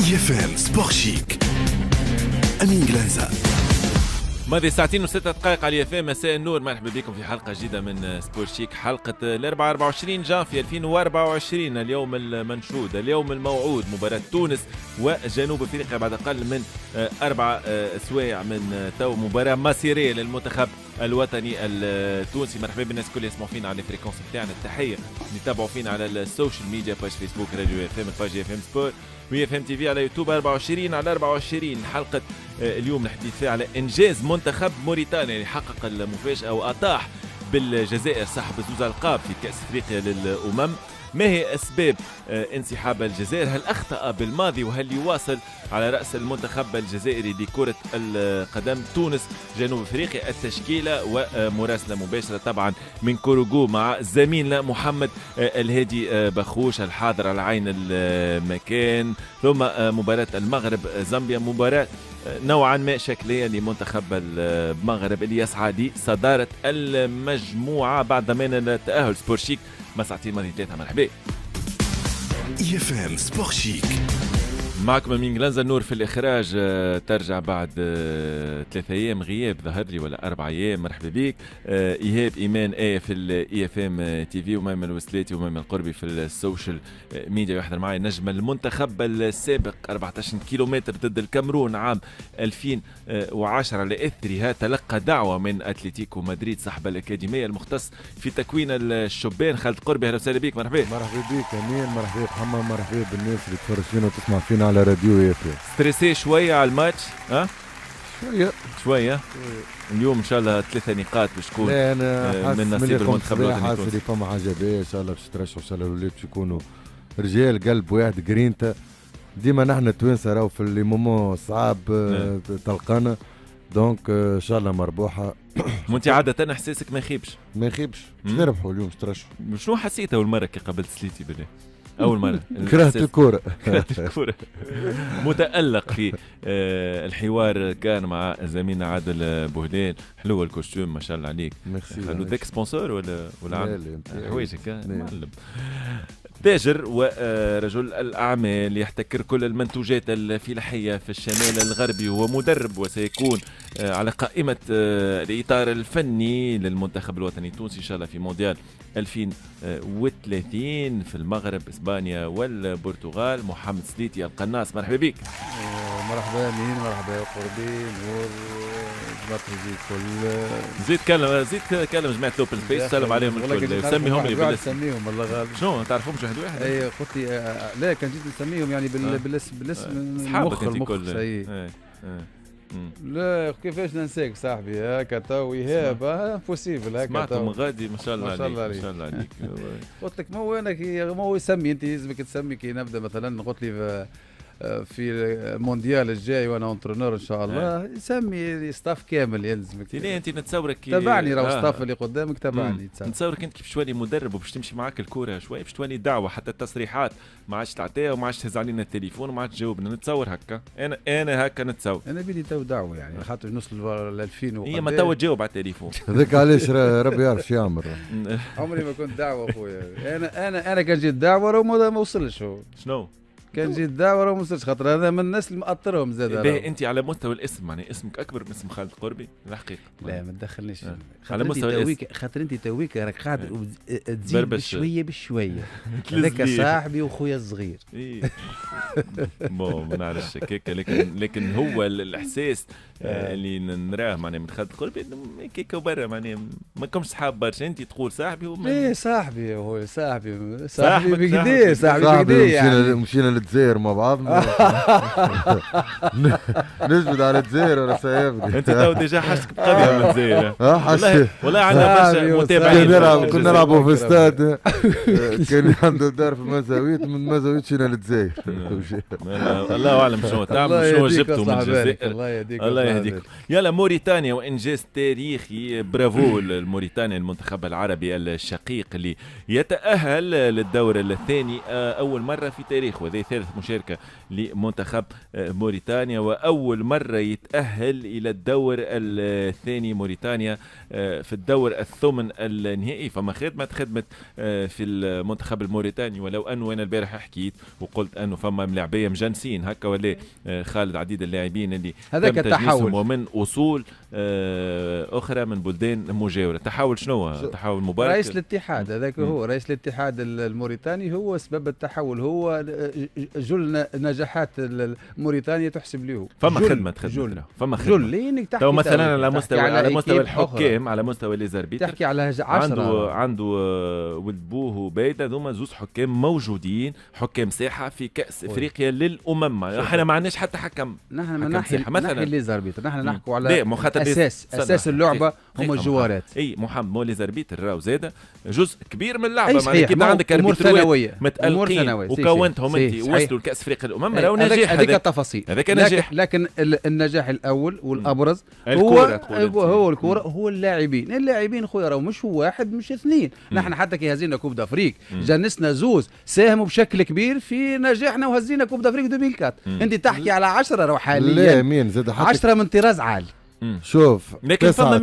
IFM سبور شيك أمين جلانزا. ماضي ساعتين وستة دقائق على IFM. مساء النور، مرحبا بكم في حلقة جديدة من سبور شيك، حلقة الأربعاء 24 جانفي 2024. اليوم المنشود، اليوم الموعود، مباراة تونس وجنوب أفريقيا بعد أقل من 4 أسوايع من تو. مباراة مصيرية للمنتخب الوطني التونسي. مرحبا بالناس كل يسمعوا فينا على الفريكونس بتاعنا. التحية يتابعوا فينا على السوشيال ميديا، باج فيسبوك راديو IFM، باج IFM سبور، وIFM TV على يوتيوب. 24 على 24 حلقة اليوم نحدث فيها على إنجاز منتخب موريتانيا اللي حقق المفاجأة وأطاح بالجزائر صاحب زوز ألقاب في كأس أفريقيا للأمم. ما هي أسباب انسحاب الجزائر؟ هل أخطأ بالماضي وهل يواصل على رأس المنتخب الجزائري لكرة القدم تونس جنوب أفريقيا؟ التشكيلة ومراسلة مباشرة طبعا من كوروغو مع زميلنا محمد الهادي بخوش الحاضر على عين المكان. ثم مباراة المغرب زامبيا، مباراة نوعا ما شكلية لمنتخب المغرب اللي يسعى لصدارة المجموعة بعد ضمان التأهل. سبور شيك ما ساعتين ماضي 3. مرحبا. IFM سبور شيك معكم أمين جلانزا. النور في الإخراج ترجع بعد 3 أيام غياب ظهر لي ولا 4 أيام. مرحبا بيك. إيهاب إيمان في IFM TV، وميمن الوسلاتي وميمن القربي في السوشيال ميديا. يحضر معي نجم المنتخب السابق 14 كيلومتر ضد الكاميرون عام 2010 لإثرها تلقى دعوة من أتلتيكو مدريد صاحب الأكاديمية المختص في تكوين الشبان. خالد قربي أهلا وسهلا بك. مرحبا. مرحبا بك أمين، مرحبا محمد، مرحبا بالناس اللي تفرج فينا وتسمع فينا على راديو IFM. ستريسي شوية على الماتش؟ شوية. اليوم ان شاء الله 3 نقاط باش تكون من نصيب المنتخب الوطني. حاسس فما حاجه باهيه ان شاء الله باش ترشحوا، ان شاء الله الولاد باش يكونوا رجال قلب واحد جرينتا. ديما نحن التوانسه راهو في لي مومون صعاب تلقانا، دونك ان شاء الله مربوحه. وانت عاده احساسك ما يخيبش باش نربحوا اليوم باش ترشحوا. شنو حسيت اول مره كي قابلت سليتي بالله؟ أول مرة كرهت الكورة. متألق في الحوار كان مع زميلنا عادل بوهلال. حلو الكوستيوم ما شاء الله عليك. خلو ذاك سبونسور ولا عم حوايجك معلم. تاجر ورجل الأعمال يحتكر كل المنتوجات الفلاحية في الشمال الغربي، ومدرب وسيكون على قائمة الإطار الفني للمنتخب الوطني التونسي إن شاء الله في مونديال 2030 في المغرب، إسبانيا والبرتغال. محمد سليتي القناص مرحبا بك. مرحبا مين، مرحبا قربي نور زيد كلم جماعة لوبن سبيس، سلم عليهم الكل، سميهم لي بالاسم. سميهم والله غالب. شنو ما تعرفهمش واحد واحد؟ اي قلت لي لا كان جيت نسميهم يعني بالاسم صحابك انت كل. لا كيفاش ننساك صاحبي هكا تو ايهاب امبوسيبل هكا. سمعتم غادي ما شاء الله عليك. ما شاء الله عليك. قلت لك ما هو انا ما هو يسمي، انت لازمك تسمي كي نبدا مثلا. قلت لي في المونديال الجاي وانا انترونور ان شاء الله يسمي ستاف كامل يلزمك. ليه انت نتصورك تبعني راهو ستاف اللي قدامك تبعني. نتصورك انت كيف تولي مدرب وباش تمشي معاك الكوره شوي، باش تولي دعوه حتى التصريحات ما عادش تعطيها وما عادش تهز علينا التليفون وما عادش تجاوبنا. نتصور هكا انا هكا نتصور. انا بدي تو دعوه يعني خاطر نوصل ل 2000 هي ما تو تجاوب على التليفون. هذاك علاش ربي يعرف شو يعمل. عمري ما كنت دعوه اخويا. انا كان جيت دعوه راه ما وصلش. شنو كان جيت دعوه راه ما وصلش خاطر هذا من الناس اللي مأطرهم زاد. انت على مستوى الاسم يعني اسمك اكبر من اسم خالد قربي الحقيقه. لا ما تدخلنيش على مستوى الاسم. خاطر انت تويك راك قاعد تزيد بشويه. هذاك صاحبي وخويا الصغير. ما نعرفش هكاك، لكن هو الاحساس اللي نراه معناها من خالد قربي كيك وبرا معناها ما كمش صحاب برشا. انت تقول صاحبي ايه صاحبي هو صاحبي بكدا صاحبي مشينا للجزائر مع بعض. نجبد على الجزائر ولا سيفدي. انت تو ديجا حشتك بقضيه من الجزائر. والله عندنا برشا متابعين. كنا نلعبوا في استاد كان عنده دار في مزاويت، من مزاويت مشينا للجزائر. الله اعلم شنو تعمل، شنو جبتوا من الجزائر. الله يهديك. يلا موريتانيا وانجاز تاريخي. برافو الموريتانيا المنتخب العربي الشقيق اللي يتأهل للدور الثاني اول مرة في تاريخه. وهذا ثالث مشاركة لمنتخب موريتانيا، وأول مرة يتأهل إلى الدور الثاني موريتانيا في الدور الثمن النهائي. فما خدمة في المنتخب الموريتاني، ولو أنه أنا البارح حكيت وقلت أنه فما ملاعبية مجنسين هكا ولا خالد عديد اللاعبين اللي هذاك التحول ومن أصول أخرى من بلدان مجاورة. تحول شنو؟ تحول مبارك. رئيس الاتحاد هذاك هو رئيس الاتحاد الموريتاني، هو سبب التحول، هو جل نجاحات موريتانيا تحسب له. فما خدمة فما خدمة لينك تحكي تو مثلا على مستوى الحكام، على مستوى ليزاربيت تحكي على 10 عنده ولد بوه وبيدا، ذوما زوز حكام موجودين، حكام ساحة في كأس افريقيا للأمم. احنا ما عندناش حتى حكم. نحن من ناحية ليزاربيت نحن نحكوا على اساس اللعبة هم الجوارات. اي محمد مولي زربيتر راهو زاد جزء كبير من اللعبة. صحيح. كيف عندك امور ثانويه متألقين وكونتهم انت وصلوا لكأس افريقيا الأمم، راهو نجاح. هذيك التفاصيل، هذاك نجاح. لكن النجاح الأول والأبرز هو الكرة، هو اللاعبين خويا، راهو مش واحد مش اثنين. نحن حتى كي هزينا كوب دافريك جنسنا زوز ساهموا بشكل كبير في نجاحنا وهزينا كوب دافريك 2004. انت تحكي على 10 راهو حاليا. لا مين زاد 10 من طراز عالي. شوف لكن فما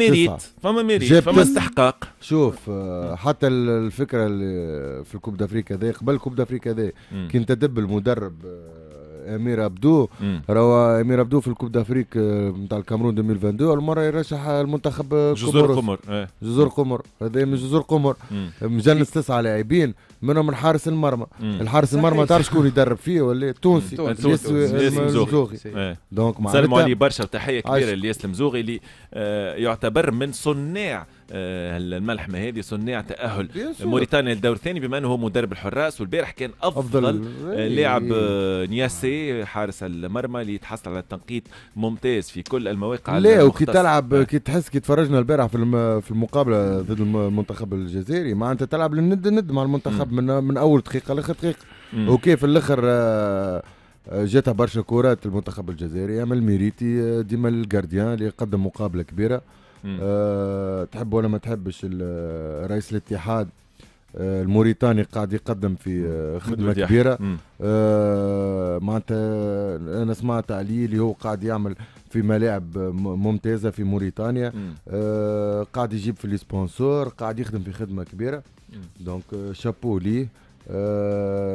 ميريت فما استحقاق. شوف حتى الفكره اللي في الكوب دافريكا هذا قبل الكوب دافريكا هذا كي تدب المدرب امير عبدو، راهو امير عبدو في الكوب دافريك نتاع الكاميرون 2022 المره يرشح المنتخب جزر قمر. هذا من جزر قمر مجنس 9 لاعبين منهم من حارس المرمى. الحارس المرمى تعرف شكون يدرب فيه ولا تونسي المزوغي. دونك سلموا عليه برشا وتحيه كبيره لياس المزوغي اللي يعتبر من صناع الملحمه هذه، صناع تاهل موريتانيا للدور الثاني، بما انه هو مدرب الحراس. والبارح كان افضل لاعب نياسي حارس المرمى اللي يتحصل على تنقيط ممتاز في كل المواقع. لا وكي تلعب كي تحس كي تفرجنا البارح في المقابله ضد المنتخب الجزائري، ما انت تلعب للند مع المنتخب من اول دقيقه لاخر دقيقه. اوكي في الاخر جاتها برشا كورات المنتخب الجزائري، يعمل ميريتي ديما الجارديان اللي قدم مقابله كبيره. تحب ولا ما تحبش رئيس الاتحاد الموريتاني قاعد يقدم في خدمه كبيره. معناتها انا سمعت عليه اللي هو قاعد يعمل في ملاعب ممتازه في موريتانيا. قاعد يجيب في السبونسور، قاعد يخدم في خدمه كبيره. دونك شابو ليه.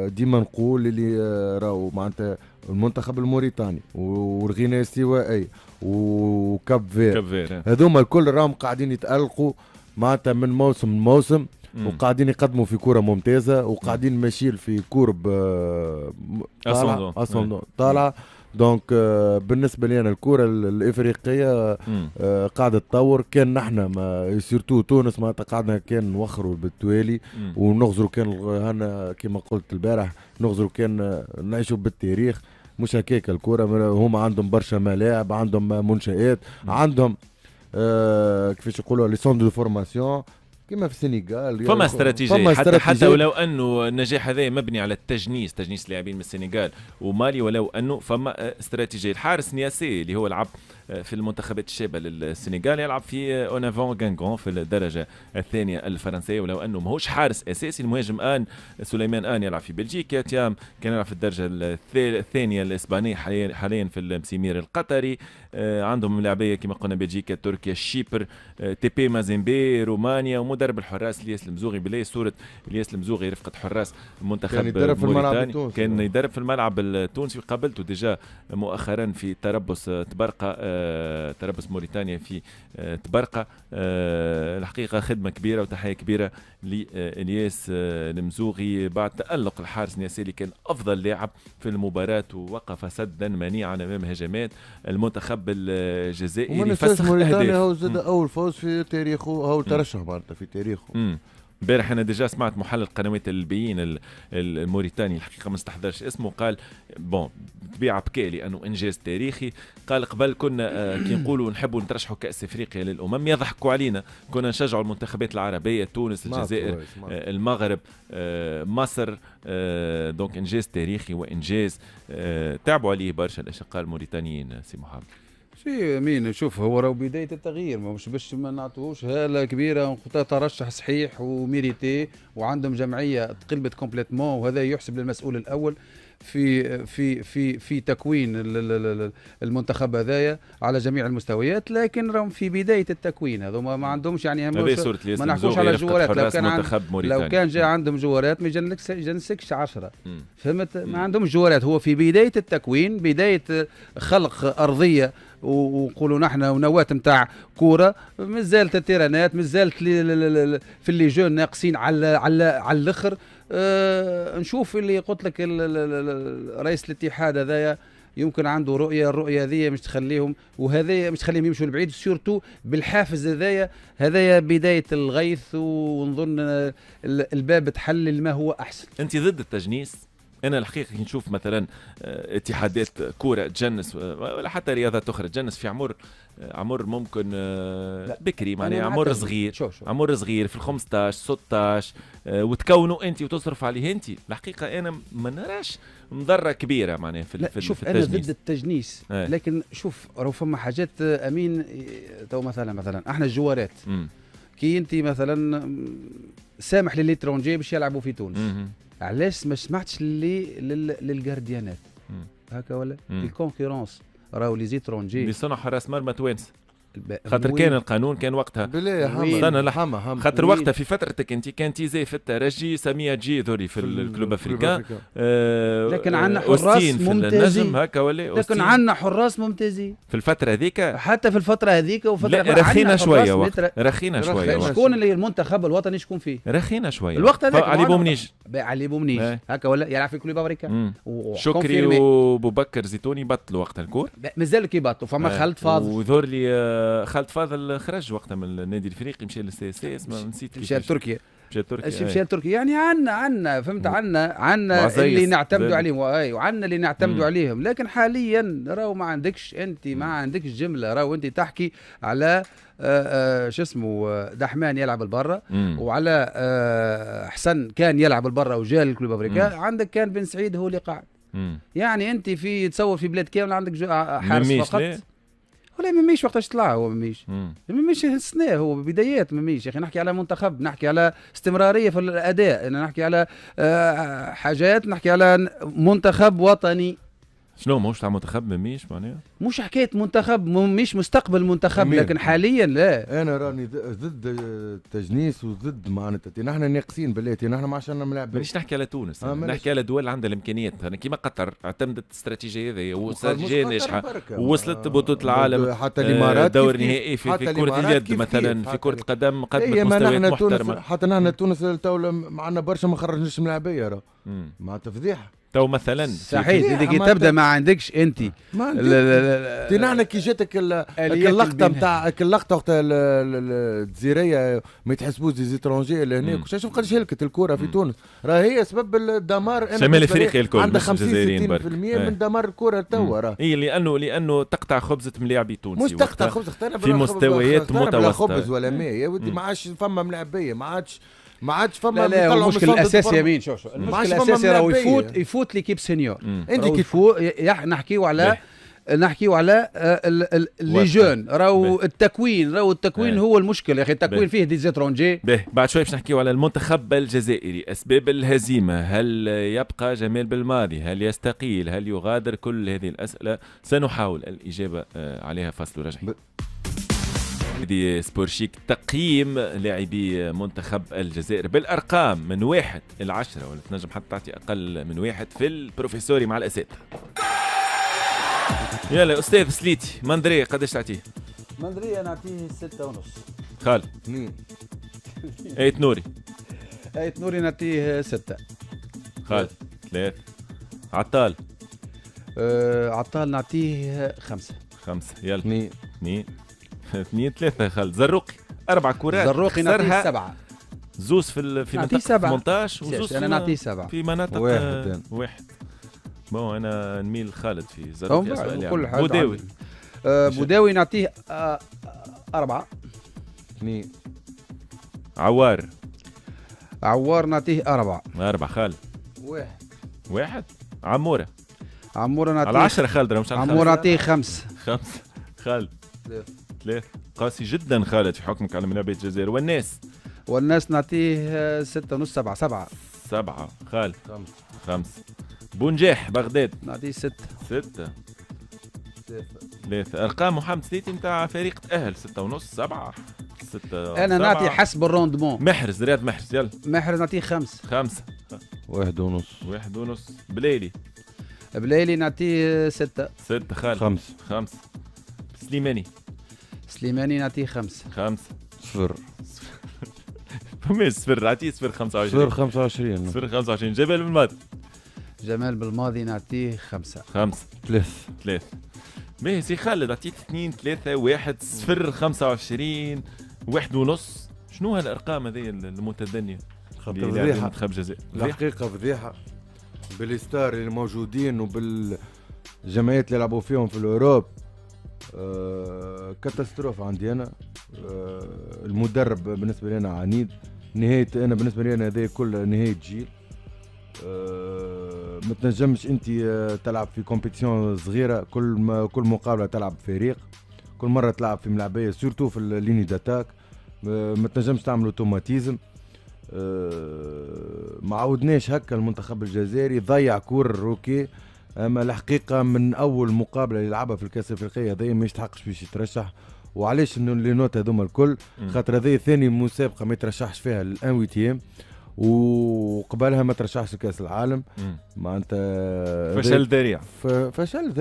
ديما نقول اللي راهو معناتها المنتخب الموريتاني والغينيا الاستوائيه وكاب فير هذوما الكل راهم قاعدين يتألقوا معناتها من موسم لموسم، وقاعدين يقدموا في كرة ممتازة، وقاعدين ماشيين في كورب طالعة. دونك بالنسبة لي أنا الكرة الإفريقية قاعدة تطور. كان نحن ما سيرتو تونس ما قعدنا كان نوخروا بالتوالي ونغزروا، كان هنا كما قلت البارح نغزروا، كان نعيشوا بالتاريخ. مش هكاك الكرة، هم عندهم برشا ملاعب، عندهم منشآت، عندهم كيفاش يقولوا لي سوندر دو فورماسيون كما في السنغال. فما استراتيجية حتى ولو انه النجاح هذا مبني على تجنيس لاعبين من السنغال ومالي، ولو انه فما استراتيجية. الحارس نياسي اللي هو لعب في المنتخبات الشابة للسنغال يلعب في اونافون غانغون في الدرجة الثانية الفرنسية، ولو انه ماهوش حارس اساسي. المهاجم سليمان يلعب في بلجيكا، تيام كان يلعب في الدرجة الثانية الاسبانية حاليا في المسيمير القطري. عندهم لاعبية كما قلنا بلجيكا، تركيا، شيبر، تيبي مازيمبي، رومانيا. ومدرب الحراس الياس المزوغي، بالله صورة الياس المزوغي رفقة حراس المنتخب موريتاني، كان يدرب في الملعب التونسي. قابلته ديجا مؤخرا في تربص تبرقة، تربص موريتانيا في تبرقة. الحقيقة خدمة كبيرة وتحية كبيرة لإلياس المزوغي بعد تألق الحارس نياسي اللي كان أفضل لاعب في المباراة، ووقف سدا منيعا أمام هجمات المنتخب الجزائري. ومن أساس موريتانيا هو زاد أول فوز في تاريخه، هو ترشح معناتها في تاريخه. امبارح انا ديجا سمعت محلل قنوات البيين الموريتاني، الحقيقه ما استحضرش اسمه، قال بون طبيعه بكى لانه انجاز تاريخي. قال قبل كنا كي نقولوا نحبوا نترشحوا كاس افريقيا للامم يضحكوا علينا، كنا نشجعوا المنتخبات العربيه، تونس، الجزائر، المغرب، مصر. دونك انجاز تاريخي وانجاز تعبوا عليه برشا الاشقاء الموريتانيين. سي محمد شي مين شوف، هو راهو بدايه التغيير، مش باش ما نعطوهوش هاله كبيره. ترشح صحيح وميريتي، وعندهم جمعيه تقلبت كومبليتمون، وهذا يحسب للمسؤول الاول. في تكوين المنتخب هذايا على جميع المستويات، لكن راهم في بدايه التكوين. هذوما ما عندهمش يعني ما نحكوش على الجوارات. لو كان جاء عندهم جوارات ما يجنسكش 10 فهمت. ما عندهمش جوارات. هو في بدايه التكوين، بدايه خلق ارضيه ونقولوا نحن ونواه نتاع كوره. مازالت التيرانات، مازالت في اللي جون ناقصين على الاخر. نشوف اللي قلت لك رئيس الاتحاد هذايا يمكن عنده رؤيه، الرؤيه هذه مش تخليهم، وهذا مش تخليهم يمشوا لبعيد، سورتو بالحافز هذايا بدايه الغيث. ونظن الباب تحلل ما هو احسن. انت ضد التجنيس؟ انا الحقيقه نشوف مثلا اتحادات كوره تجنس ولا حتى رياضات اخرى تجنس في عمر ممكن بكري، معناها عمر صغير. عمر صغير في ال15 16 وتكونوا انت وتصرف عليه انت. الحقيقه انا ما نراش مضره كبيره معناها في شوف التجنيس. انا ضد التجنيس لكن شوف راهو فما حاجات امين. تو مثلا احنا الجوارات كي انت مثلا سامح لليترونجي باش يلعبوا في تونس، علاش ما سمعتش للجارديانات هكا ولا الكونكورونس؟ راهو لي زيترونجي اللي صنعوا حراس مرمى توانسه، خاطر كان القانون كان وقتها خاطر وقتها في فترتك انت كان تيزي في الترجي سمية جي ذوري في الكلوب افريكان. لكن عندنا حراس ممتازين هكا ولا لكن عندنا حراس ممتازين في الفتره هذيك. حتى في الفتره هذيك وفتره رخينا شويه رخينا شويه. شكون اللي المنتخب الوطني شكون فيه؟ رخينا شويه الوقت هذاك. علي بومنيج هكا ولا يلعب في كلوب افريكان. شكري وبو بكر زيتوني بطلوا وقت الكور، مازال كيبطلوا. فما خالد فاضل وذور لي خالد فاضل خرج وقتها من النادي الافريقي، مشى للسي اس اس، ما نسيت مشى لتركيا. مشى لتركيا. يعني عندنا فهمت، عندنا اللي نعتمدوا عليهم وعندنا اللي نعتمدوا عليهم. لكن حاليا راهو ما عندكش انت، ما عندكش جمله. راهو انت تحكي على شو اسمه دحمان يلعب البرة، وعلى حسن كان يلعب البرة وجاء الكلوب افريكا. عندك كان بن سعيد هو اللي قاعد. يعني انت تصور في بلاد كامل عندك حارس فقط. ولا مميش وقتاش طلع هو مميش السنة هو بدايات مميش. يا اخي نحكي على منتخب، نحكي على استمرارية في الأداء، نحكي على حاجات، نحكي على منتخب وطني. شنو ماهوش تاع منتخب مميش معناها؟ مش حكايه منتخب، مش مستقبل منتخب، لكن حاليا لا. انا راني ضد التجنيس وضد معناتها نحن ناقصين بلاتي، نحن ما عشان نلعب. مانيش نحكي على تونس، نحكي على دول عندها الامكانيات. انا كيما قطر اعتمدت الاستراتيجيه هذه واستراتيجيه ناجحه ووصلت بطوله العالم، حتى الامارات دور نهائي في كره اليد مثلا، في كره القدم قدمت مستويات محترمه. حتى نحن تونس معنا برشا ما خرجناش ملاعبيه راه معناتها فضيحه. تو مثلا صحيح كي تبدا ما عندكش انت نحن كي جاتك اللقطه نتاع اللقطه وقت الجزيريه ما يتحسبوش دي زيترونجي اللي هناك. شوف قداش هلكت الكره في تونس، راه هي سبب الدمار. شمال افريقيا الكل عندها 50-60% من دمار الكره توا راه. اي لانه تقطع خبزه ملاعبي تونسي، مش تقطع خبز في مستويات متوسطه. خبز ولا ماء يا ودي، ما عادش فما ملاعبيه، ما عادش فما. لا المشكل الاساسي يمين شوف المشكل الاساسي راهو يفوت ليكيب سينيور. انت كيف نحكيو على لي جون. راهو التكوين هو المشكل يا اخي. التكوين فيه دي زيترونجي. بعد شوي باش نحكيو على المنتخب الجزائري. اسباب الهزيمه، هل يبقى جمال بالماضي، هل يستقيل، هل يغادر؟ كل هذه الاسئله سنحاول الاجابه عليها. فصل رجعي دي سبورشيك. تقييم لاعبي منتخب الجزائر بالارقام من 1 إلى 10، ولا تنجم حتى تعطي اقل من 1 في البروفيسوري مع الاساتذه. يلا استاذ سليتي، مندري قداش تعطيه؟ مندري نعطيه 6.5. خالد 2. ايت نوري نعطيه 6. خالد 3. عطال عطال نعطيه 5. يلا 2 3. خالد زروقي 4 كرات، زروقي نعطيه 7. زوز في منطقة 18 وزوز انا نعطيه 7 في مناطق 1. بون انا نميل خالد في زروقي. كل حاجة بوداوي بوداوي نعطيه 4. 2. عوار نعطيه 4. خالد 1. عمورة نعطيه على 10. خالد مش على عمورة نعطيه 5. خالد 3. قاسي جدا خالد في حكمك على ملاعبية الجزائر. والناس نعطيه 6.5 7. خالد 5. بونجاح بغداد نعطيه 6. 3. ارقام محمد سليتي نتاع فريق تاهل 6.5 7 6. انا نعطي حسب الروندمون. محرز رياض محرز يلا. محرز نعطيه 5. 1.5. بليلي نعطيه 6. خالد 5. سليماني نعطيه 5. 0. فماش 0 نعطيه 0.25. 25. جمال بالماضي نعطيه 5. 3. باهي سي خالد عطيت 2 3 1 0 25 1.5. شنو هالارقام هذه المتدنيه؟ خاطر فضيحه منتخب الجزائر. الحقيقه فضيحه بالستار اللي موجودين وبالجمعيات اللي يلعبوا فيهم في الاوروب. كاتاستروف عندي انا. المدرب بالنسبه لي انا عنيد. انا بالنسبه لي انا هذا كل نهايه جيل. ما تنجمش انت تلعب في كومبيتيشن صغيره. كل مقابله تلعب فريق. كل مره تلعب في ملعبيه سورتو في الليني داتاك. ما تنجمش تعمل اوتوماتيزم. ما عودناش هكا المنتخب الجزائري ضيع كور روكي. اما الحقيقه من اول مقابله اللي لعبها في الكاس الافريقيه هذا ما يستحقش باش يترشح. وعلاش انه لي نوت هذوما الكل خاطر هذه ثاني مسابقه ما يترشحش فيها الان ويتيام وقبلها ما ترشحش لكاس العالم. معناتها فشل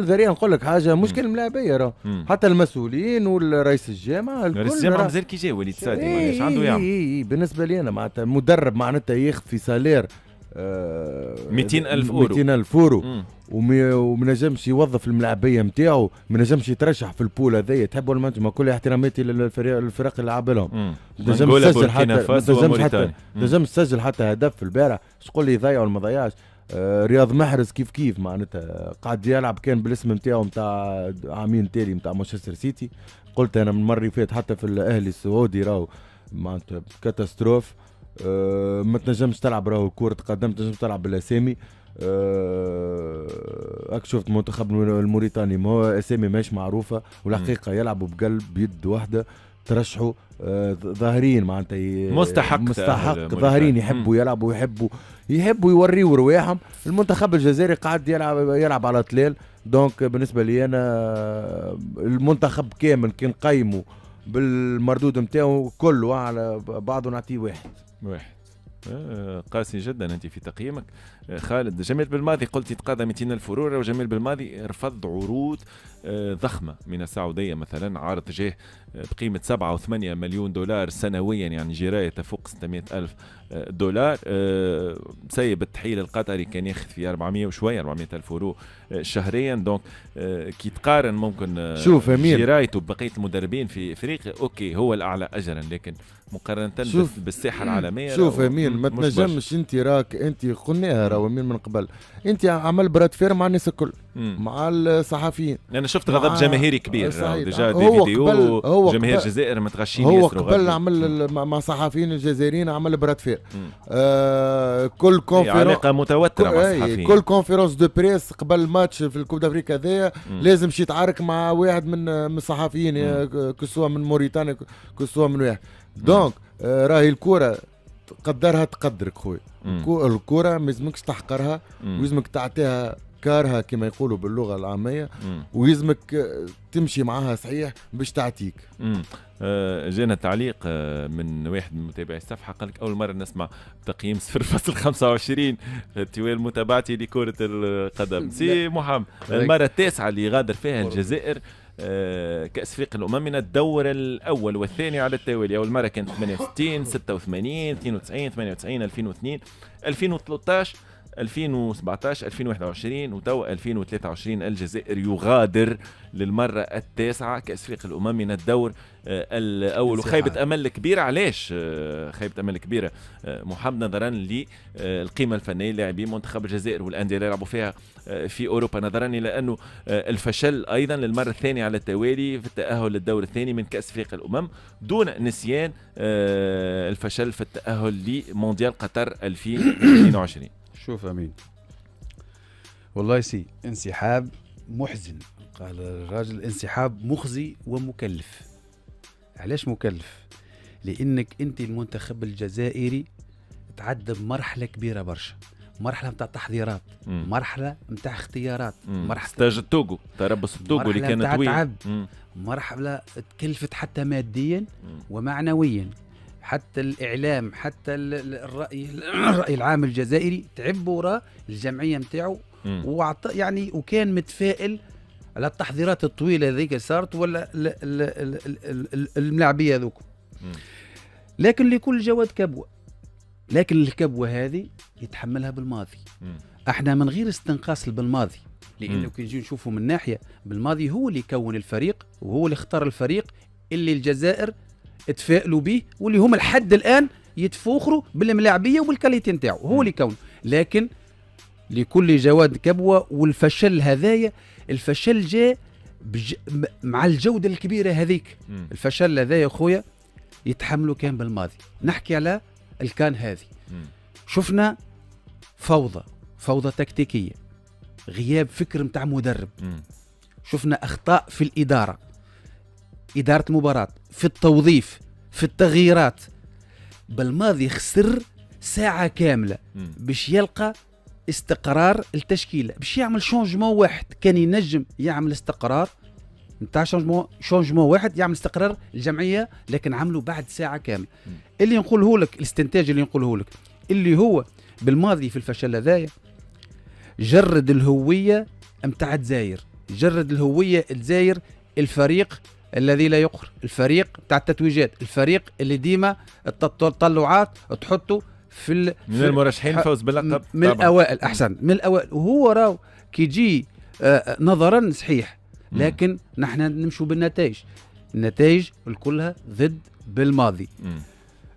ذريع نقول لك حاجه مشكل ملاعبيه راه حتى المسؤولين والرئيس الجامعه الكل. رئيس الجامعه مازال كي جا وليد سادي ماناش عنده يعمل. بالنسبه لي انا معناتها المدرب معناتها ياخذ في سالير 200,000 اورو وما نجمش يوظف الملاعبيه نتاعو. ما نجمش يترشح في البول هذايا. تحب ولا ما انتم كل احتراماتي للفرق اللي لعب لهم. نجم تسجل حتى هدف في البارح. تقول لي يضيع ولا ما ضيعش. رياض محرز كيف معناتها قاعد يلعب كان بالاسم نتاعو نتاع عامين تالي نتاع مانشستر سيتي. قلت انا من المره اللي فاتت حتى في الاهلي السعودي راهو معناتها كاتاستروف. ما تنجمش تلعب راهو كرة قدم. تنجم تلعب بالاسامي. شفت منتخب الموريتاني ما هو اسامي ماهيش معروفه والحقيقه يلعبوا بقلب بيد واحده. ترشحوا ظاهرين معناتها مستحق ظاهرين يحبوا يلعبوا يحبوا يوريوا رواحهم. المنتخب الجزائري قاعد يلعب على طلال. دونك بالنسبه لي انا المنتخب كامل كان قيموا بالمردود نتاعو كله على بعضه نعطيه 1. قاسي جدا انت في تقييمك. خالد جميل بالماضي قلت يتقاضى 200,000 اورو. وجميل بالماضي رفض عروض ضخمه من السعوديه مثلا. عرض جاه بقيمه 7 و8 مليون دولار سنويا يعني جرايه تفوق 600,000 دولار. سيب التحيل القطري كان ياخذ في 400 وشويه 400,000 اورو شهريا. دونك كي تقارن ممكن شوف جرايته ببقيه المدربين في افريقيا اوكي هو الاعلى اجرا لكن مقارنه بالساحه العالميه. شوف امين ما تنجمش انت قلناها راهو من قبل. انت عمل براتفير مع الناس الكل مع الصحفيين. انا شفت غضب جماهيري كبير ديجا دي فيديو جماهير الجزائر متغشين هو قبل عمل مع صحفيين الجزائريين عمل براتفير. كل كونفيرونس علاقه متوتره مع الصحفيين. كل كونفيرونس دو بريس قبل الماتش في الكوب دافريك هذايا لازم يتعارك مع واحد من الصحفيين كسوا من موريتانيا كسوا من واحد. دونك راهي الكره قدرها تقدرك خويا. الكره ما لازمكش تحقرها ولازمك تعطيها كارها كما يقولوا باللغه العاميه ويلزمك تمشي معها صحيح باش تعطيك. جانا تعليق من واحد من متابعي الصفحه قال لك اول مره نسمع تقييم 0.25 طوال متابعتي لكره القدم. سي محمد المره التاسعه اللي غادر فيها الجزائر كأس أفريقيا الأمم من الدور الأول والثاني على التوالي. أول مرة كانت 68 86 92 98 2002 2013 2017 2021 وتو 2023 الجزائر يغادر للمرة التاسعة كأس أفريقيا الأمم من الدور الأول. وخيبة أمل كبيرة. علاش خيبة أمل كبيرة محمد نظرا للقيمة الفنية لاعبين منتخب الجزائر والأندية اللي يلعبوا فيها في أوروبا نظرا إلى أنه الفشل أيضا للمرة الثانية على التوالي في التأهل للدور الثاني من كأس أفريقيا الأمم دون نسيان الفشل في التأهل لمونديال قطر 2022. شوف أمين والله انسحاب محزن. قال الراجل انسحاب مخزي ومكلف. علاش مكلف؟ لأنك أنت المنتخب الجزائري تعدى بمرحلة كبيرة برشا. مرحله نتاع تحضيرات، مرحله نتاع اختيارات، مرحله ستاج التوغو، تربص التوغو اللي كان طويل، تعب، مرحله تكلفت حتى ماديا ومعنويا، حتى الاعلام، حتى الراي العام الجزائري تعب وراء الجمعيه نتاعو، يعني وكان متفائل على التحضيرات الطويله هذيك صارت ولا الملاعبيه هذوك. لكن لكل جواد كبوه، لكن الكبوه هذه يتحملها بالماضي. احنا من غير استنقاص بالماضي، لانه كي نجي نشوفوا من ناحيه بالماضي هو اللي كون الفريق وهو اللي اختار الفريق اللي الجزائر تفائلوا به، واللي هم لحد الان يتفوخروا بالملاعبيه وبالكاليتي نتاعو، هو اللي كون. لكن لكل جواد كبوه، والفشل هذايا الفشل جاء مع الجوده الكبيره هذيك. الفشل هذايا خويا يتحملوا كان بالماضي. نحكي على الكان هذه، شفنا فوضى تكتيكيه، غياب فكر متاع مدرب، شفنا اخطاء في الاداره المباراه، في التوظيف، في التغييرات. بالماضي خسر ساعه كامله باش يلقى استقرار التشكيله، باش يعمل شونجمون واحد. كان ينجم يعمل استقرار نتاع شونجمون واحد، يعمل استقرار الجمعيه، لكن عملوا بعد ساعه كامله. اللي نقوله لك الاستنتاج اللي نقوله لك اللي هو بالماضي في الفشل هذايا جرد الهويه متاع الجزائر، جرد الهويه الجزائر، الفريق الذي لا يقهر، الفريق بتاع التتويجات، الفريق اللي ديما التطلعات تحطه من المرشحين الفوز باللقب، من الاوائل، احسن من الاوائل. وهو راهو كي يجي نظرا صحيح، لكن نحن نمشوا بالنتائج، النتائج كلها ضد بالماضي.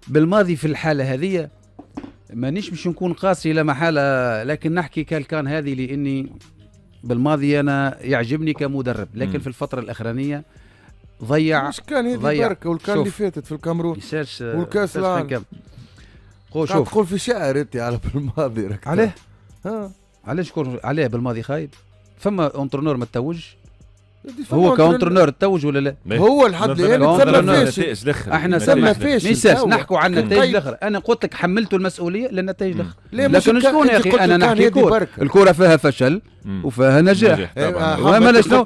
بالماضي في الحاله هذه مانيش باش نكون قاسي لا محاله، لكن نحكي كان هذه لاني بالماضي انا يعجبني كمدرب، لكن في الفتره الاخرانيه ضيع. مش كان هذه بركه، والكان اللي فاتت في الكاميرون والكاس العالم. شوف تقول في شعر انت على بالماضي راك عليه. علاش شكون عليه بالماضي خايب؟ فما انترنور ما تتوج، هو كونترنور تتوج ولا لا؟ هو لحد الان فاشل. احنا سمى فاشل، نحكوا عن النتائج الاخرى. انا قلت لك حملته المسؤوليه للنتائج الاخرى، لكن شكون يا اخي؟ انا نحكي الكره فيها فشل وفيها نجاح. وما شنو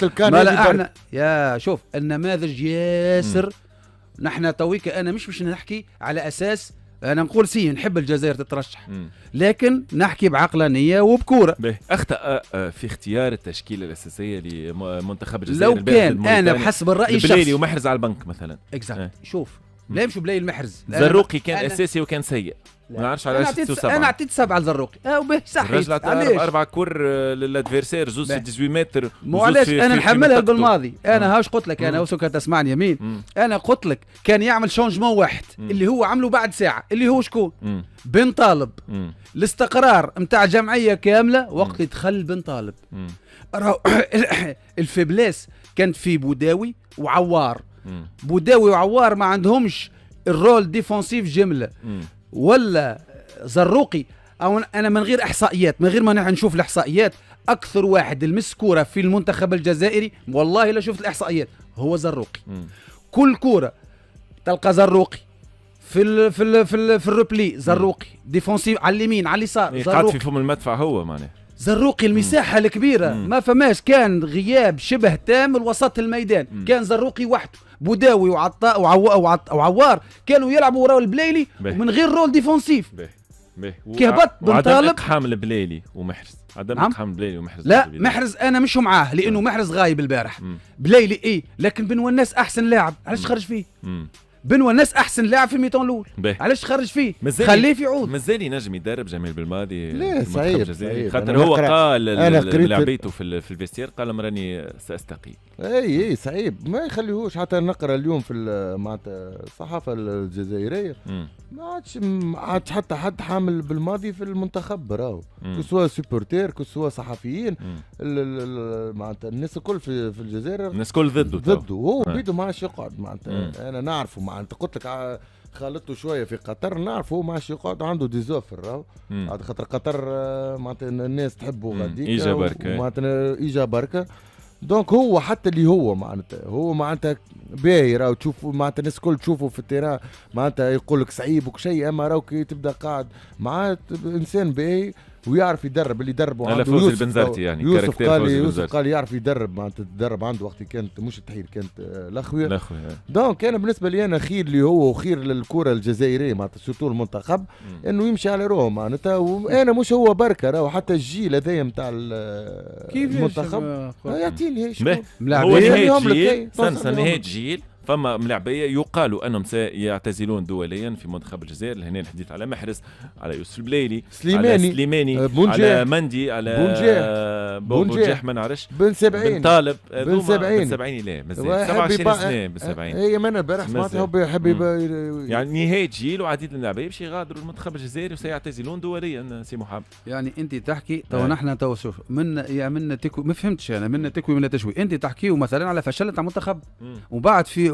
احنا يا شوف النماذج ياسر. نحن تويك انا مش باش نحكي على اساس انا نقول نحب الجزائر تترشح، لكن نحكي بعقلانيه وبكوره. اخطا في اختيار التشكيله الاساسيه لمنتخب الجزائر. لو كان انا بحسب الراي الشخصي بليلي ومحرز على البنك مثلا، شوف لا يمشوا بليلي المحرز، زروقي كان اساسي وكان سيء، ما نعرفش علاش انا اعطيت 7 لزروقي صحيح. الرجل عطى 4 كور للادفيرسير، زوز في 18 متر. مو علاش انا نحملها بالماضي. انا هاش قلت لك، انا وسوك تسمعني يمين، انا قلت لك كان يعمل شونجمون واحد اللي هو عمله بعد ساعه، اللي هو شكون؟ بن طالب. الاستقرار نتاع جمعيه كامله وقت يدخل بن طالب. الفيبليس كانت في بوداوي وعوار. بوداوي وعوار ما عندهمش الرول ديفونسيف جمله، ولا زروقي. او انا من غير احصائيات، من غير ما نشوف الاحصائيات، اكثر واحد المس كوره في المنتخب الجزائري والله لا شفت الاحصائيات هو زروقي. كل كوره تلقى زروقي في الروبلي، زروقي ديفونسيف على اليمين على اليسار، قاعد في فم المدفع هو معناه زروقي. المساحه الكبيره ما فماش، كان غياب شبه تام الوسط الميدان. كان زروقي وحده، بوداوي وعطاء وعوار كانوا يلعبوا وراء البليلي ومن غير رول ديفونسيف. كي هبط بن طالب اقحام البليلي ومحرز، عدم اقحام البليلي ومحرز. لا محرز انا مش معاه، لانه محرز غايب البارح. بليلي لكن بن وناس احسن لاعب، علاش خرج فيه؟ بن وناس احسن لاعب في الميتون الاول، علاش خرج فيه؟ خليه في عود. مازال ينجم يدرب جميل بالماضي. لا صعيب خاطر هو قال لعبيته في الفيستير، قال مراني ساستقيل. اي صعيب، ما يخليهوش. حتى نقرا اليوم في معناتها الصحافه الجزائريه ما عادش حتى حد حامل بالماضي في المنتخب راهو، كسوا سوبورتير كسوا صحفيين، معناتها الناس الكل في الجزائر الناس الكل ضده هو بيده ما عادش يقعد. معناتها انا نعرفه، معناتها قلت لك خالطته شويه في قطر، نعرفه هو ما عادش يقعد، عنده ديزوفر راهو، خاطر قطر معناتها الناس تحبه غاديك، ايجا بركه، معناتها ايجا بركه. دونك هو حتى اللي هو معناتها باهي راهو تشوفوا، معناتها الناس الكل تشوفوا في التيران، معناتها يقول لك صعيب وكشيء، اما راهو كي تبدا قاعد معاه انسان باهي، ويعرف يدرب اللي يدربه على فوز البنزرتي يعني يوسف قال يعرف يدرب معناتها تدرب عنده وقت كانت مش التحيل كانت الاخويا دونك انا بالنسبه لي انا خير اللي هو وخير للكره الجزائريه معناتها سورتو المنتخب انه يمشي على روحه معناتها وانا مش هو بركه راهو حتى الجيل هذايا نتاع المنتخب يعطيني هو نهاية جيل فما ملاعبيه يقال انهم سيعتزلون دوليا في منتخب الجزائر. هنا الحديث على محرز، على يوسف البليلي، على سليماني، على مندي، على بونجيح ما نعرفش، بن 70 بن طالب، بن 70 لا مازال 27 سنه بن 70 هي ما انا البارح سمعت يحب يعني نهايه جيل وعديد اللاعبين باش يغادروا المنتخب الجزائري وسيعتزلون دوليا. سي محمد يعني انت تحكي تو نحن تو شوف من تكوي ما فهمتش انا من تكوي من تشوي. انت تحكي مثلا على فشل تاع منتخب وبعد في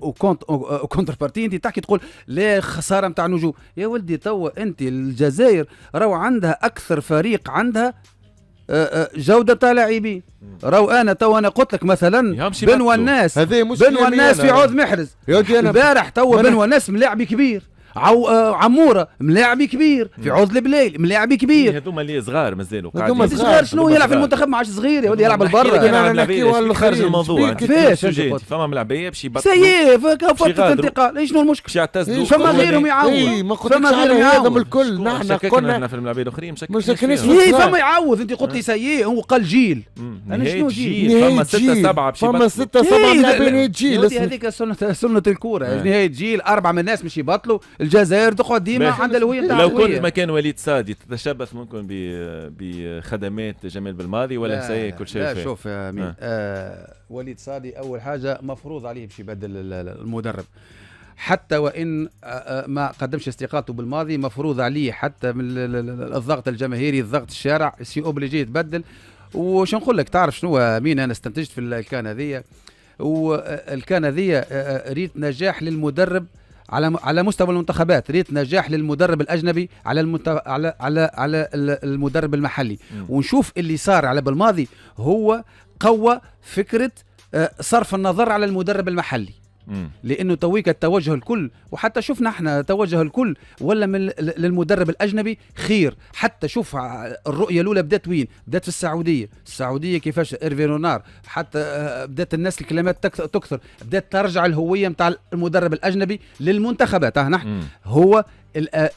وكونتر بارتي انت تحكي تقول لا خساره نتاع نجوم. يا ولدي توا انت الجزائر راهو عندها اكثر فريق عندها جوده تاع لاعبين. راهو انا قلت لك مثلا بن والناس في عوض محرز البارح توا بن والناس ملاعب كبير، عموره ملاعبي كبير، في عوض البليل ملاعبي كبير. هذوما اللي صغار مازالوا قاعدين صغار. شنو يلعب في المنتخب ما عادش صغير يا ولدي يلعب البرا. انا نحكي خارج الموضوع كيفاش فما ملاعبيه باش يبطلوا سيء فتره انتقال. شنو المشكل؟ فما غيرهم يعوض. فما غيرهم يعوض الكل. نحن قلنا في الملاعبيه الاخرين مشكلين فما يعوض. انت قلت لي سيء هو قال جيل. انا شنو جيل؟ فما 6-7 فما 6-7 لاعبين جيل. هذيك سنه الكوره. نهايه جيل 4 من الناس مش يبطلوا. الجزائر تقعد ديما عندها الهويه نتاعها. لو كنت مكان وليد صادي تتشبث ممكن بخدمات جمال بالماضي ولا سي كل شيء؟ لا شوف يا امين وليد صادي اول حاجه مفروض عليه باش يبدل المدرب حتى وان ما قدمش استقالته بالماضي. مفروض عليه حتى من الضغط الجماهيري الضغط الشارع سي اوبليجي يتبدل. وش نقول لك تعرف شنو امين انا استنتجت في الكان هذيا والكان هذيا ريت نجاح للمدرب على مستوى المنتخبات، ريت نجاح للمدرب الاجنبي على المدرب المحلي. ونشوف اللي صار على بالماضي هو قوى فكره صرف النظر على المدرب المحلي. لانه تويك التوجه الكل وحتى شفنا احنا توجه الكل ولا من للمدرب الاجنبي خير. حتى شوف الرؤيه الاولى بدات وين؟ بدات في السعوديه كيفاش ايرفي رونار حتى بدات الناس الكلمات تكثر، بدات ترجع الهويه نتاع المدرب الاجنبي للمنتخبات. نحن هو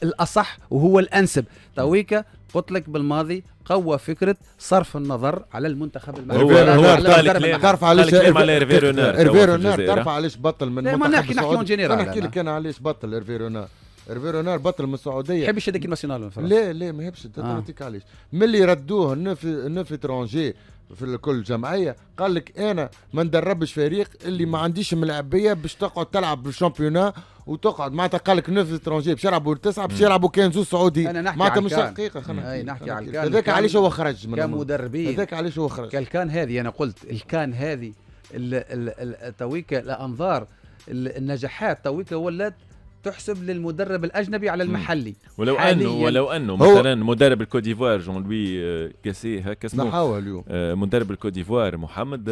الاصح وهو الانسب. تويك قلت لك بالماضي قوى فكره صرف النظر على المنتخب المحلي. تعرف علاش ايرفي رونار تعرف علاش بطل من المنتخب السعودي؟ نحكي لك انا علاش بطل ايرفي رونار بطل من السعوديه. يحبش هذيك الناسيونال لا ما يحبش. تعطيك علاش ملي ردوه نوف اترونجي في كل جمعيه قال لك انا ما ندربش فريق اللي ما عنديش ملاعبيه باش تقعد تلعب بالشامبيونا وتقعد معناتها قال لك 9 اترونجي باش يلعبوا 9 باش يلعبوا كان زوج سعودي معناتها مش دقيقه. خلينا نحكي على الكان. هذاك علاش هو خرج من كمدربين. هذاك علاش هو خرج كالكان هذه. انا قلت الكان هذه تويك الانظار النجاحات تويك ولات تحسب للمدرب الاجنبي على المحلي. ولو انه مثلا مدرب الكوت ديفوار جون لوي كاسي هكا اسمه اليوم مدرب الكوت ديفوار محمد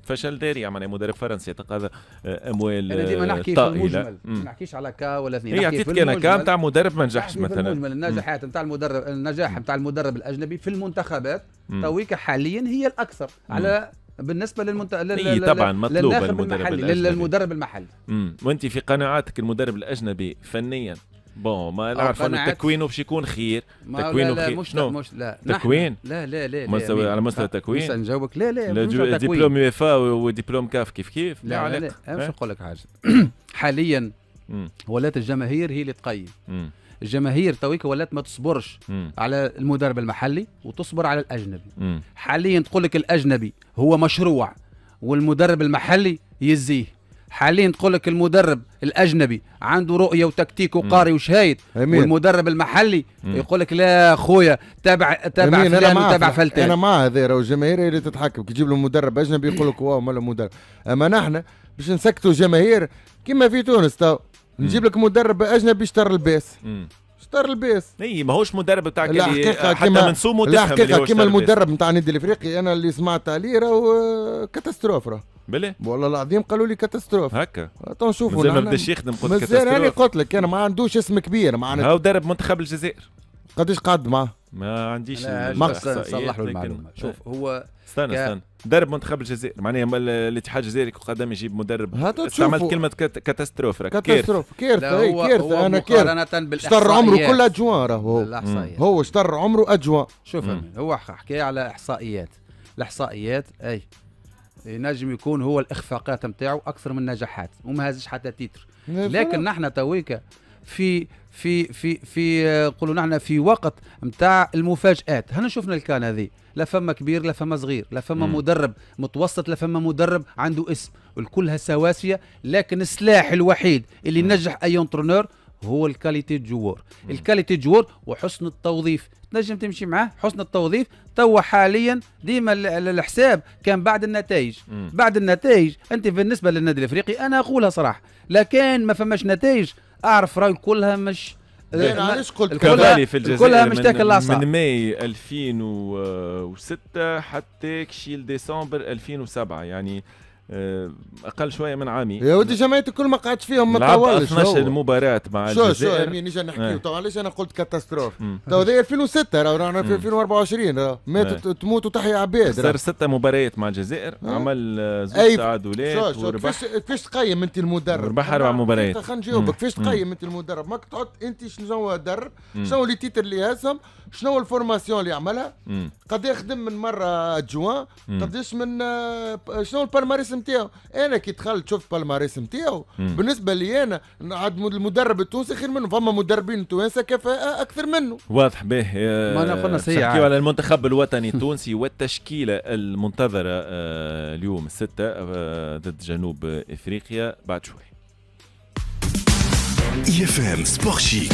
فشل ذريع معناها مدرب فرنسي يتقاضى اموال انا ديما نحكي في المجمل ما نحكيش على كا ولا اثنين. هي عطيتك انا كا نتاع مدرب ما نجحش مثلا المجمل النجاحات نتاع المدرب النجاح نتاع المدرب الاجنبي في المنتخبات تويك حاليا هي الاكثر على بالنسبه طبعا مطلوب المدرب المحلي. وانت في قناعاتك المدرب الاجنبي فنيا ما نعرف انه تكوينه باش يكون خير. تكوينه لا مش لا تكوين لا مستوى على مستوى التكوين. مش نجاوبك لا دبلوم يو اف ودبلوم كاف كيف لا مش نقول لك حاجه. حاليا ولات الجماهير هي اللي تقيم. الجماهير تويك ولات ما تصبرش على المدرب المحلي وتصبر على الاجنبي. حاليا تقول لك الاجنبي هو مشروع والمدرب المحلي يزيه. حاليا تقول لك المدرب الاجنبي عنده رؤيه وتكتيك وقاري وشهايد والمدرب المحلي يقول لك لا خويا تابع فلان وتابع فلتان. انا مع هذا راهو الجماهير هي اللي تتحكم. كي تجيب له مدرب اجنبي يقول لك واو ماله مدرب. اما نحن باش نسكتوا الجماهير كما في تونس تو نجيب لك مدرب اجنبي اشتر الباس اي ماهوش مدرب بتاعك اللي حتى منسومه تفهم الحقيقه كيما المدرب نتاع النادي الافريقي انا اللي سمعت عليه راهو كاتاستروف راه بلي والله العظيم قالوا لي كاتاستروف هكا. نشوفوا مازال ما بداش يخدم قلت كاتاستروف. انا قلت لك انا ما عندوش اسم كبير هاو درب منتخب الجزائر قداش قعد معاه ما عنديش نصلح له المعلومه. شوف هو استنى مدرب منتخب الجزائر معناها الاتحاد الجزائري قدام يجيب مدرب استعملت كلمه كاتاستروف كارثه انا كارثه اشتر عمره كل اجوان هو اشتر عمره اجوان. شوف هو حكى على الاحصائيات اي ينجم يكون هو الاخفاقات نتاعو اكثر من نجاحات وما هزش حتى تيتر. لكن نحن تويكا في قولوا نحن في وقت نتاع المفاجآت. هنا شفنا الكان هذه لا فما كبير لا فما صغير لا فما مدرب متوسط لا فما مدرب عنده اسم والكلها سواسية. لكن السلاح الوحيد اللي ينجح اي انترونور هو الكاليتي جوار. الكاليتي جوار وحسن التوظيف تنجم تمشي معاه. حسن التوظيف توا حاليا ديما الحساب كان بعد النتائج. بعد النتائج انت بالنسبه للنادي الافريقي انا اقولها صراحه لكن ما فماش نتائج اعرف راي كلها مش علاش قلت كفالي في الجزائر كلها مش تاكل العصا من ماي 2006 حتى كشيل ديسمبر 2007 يعني اقل شويه من عامي. يا ودي جماعتي كل ما قعدت فيهم ما طولش 12 مباراه مع الجزائر. شو نجي نحكيو طبعا ليش انا قلت كاتاستروف. تو هذا 2006 رانا في 2024 ماتوا تموت وتحيا عباد. صار 6 مباريات مع الجزائر عمل زوج تعادلات وربح. كيفاش تقيم انت المدرب؟ ربح 4 مباريات. خلينا نجاوبك كيفاش تقيم انت المدرب؟ ماك تحط انت شنو هو درب شنو اللي تيتر اللي هزهم شنو الفورماسيون اللي عملها قد يخدم من مره جوان قداش من شنو البالماريس نتاعو. انا كي دخلت شفت بالماريس نتاعو بالنسبه لي انا عاد المدرب التونسي خير منه. فما مدربين توانسه كفاءه اكثر منه. واضح به. ما قلنا نحكيو على المنتخب الوطني التونسي والتشكيله المنتظره اليوم 6 ضد جنوب افريقيا بعد شوي. IFM سبور شيك.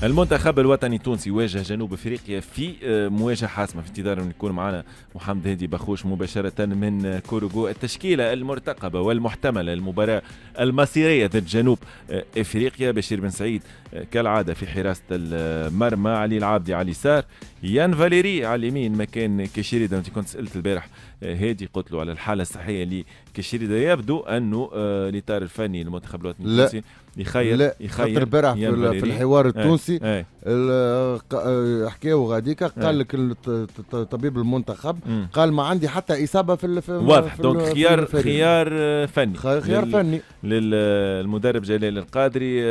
المنتخب الوطني التونسي واجه جنوب افريقيا في مواجهه حاسمه في انتظار ان يكون معنا محمد هادي بخوش مباشره من كوروغو. التشكيله المرتقبه والمحتمله المباراه المصيريه ضد جنوب افريقيا: بشير بن سعيد كالعاده في حراسه المرمى، علي العابدي على اليسار، يان فاليري على اليمين مكان كشيريدا. انت كنت سالت البارح هادي قلت له على الحاله الصحيه لكشيريدا. يبدو انه الاطار الفني للمنتخب الوطني التونسي يخيل البارح في الحوار التونسي حكاو غاديكا قال لك طبيب المنتخب قال ما عندي حتى اصابه في واضح. دونك خيار فني خيار فني للمدرب جلال القادري.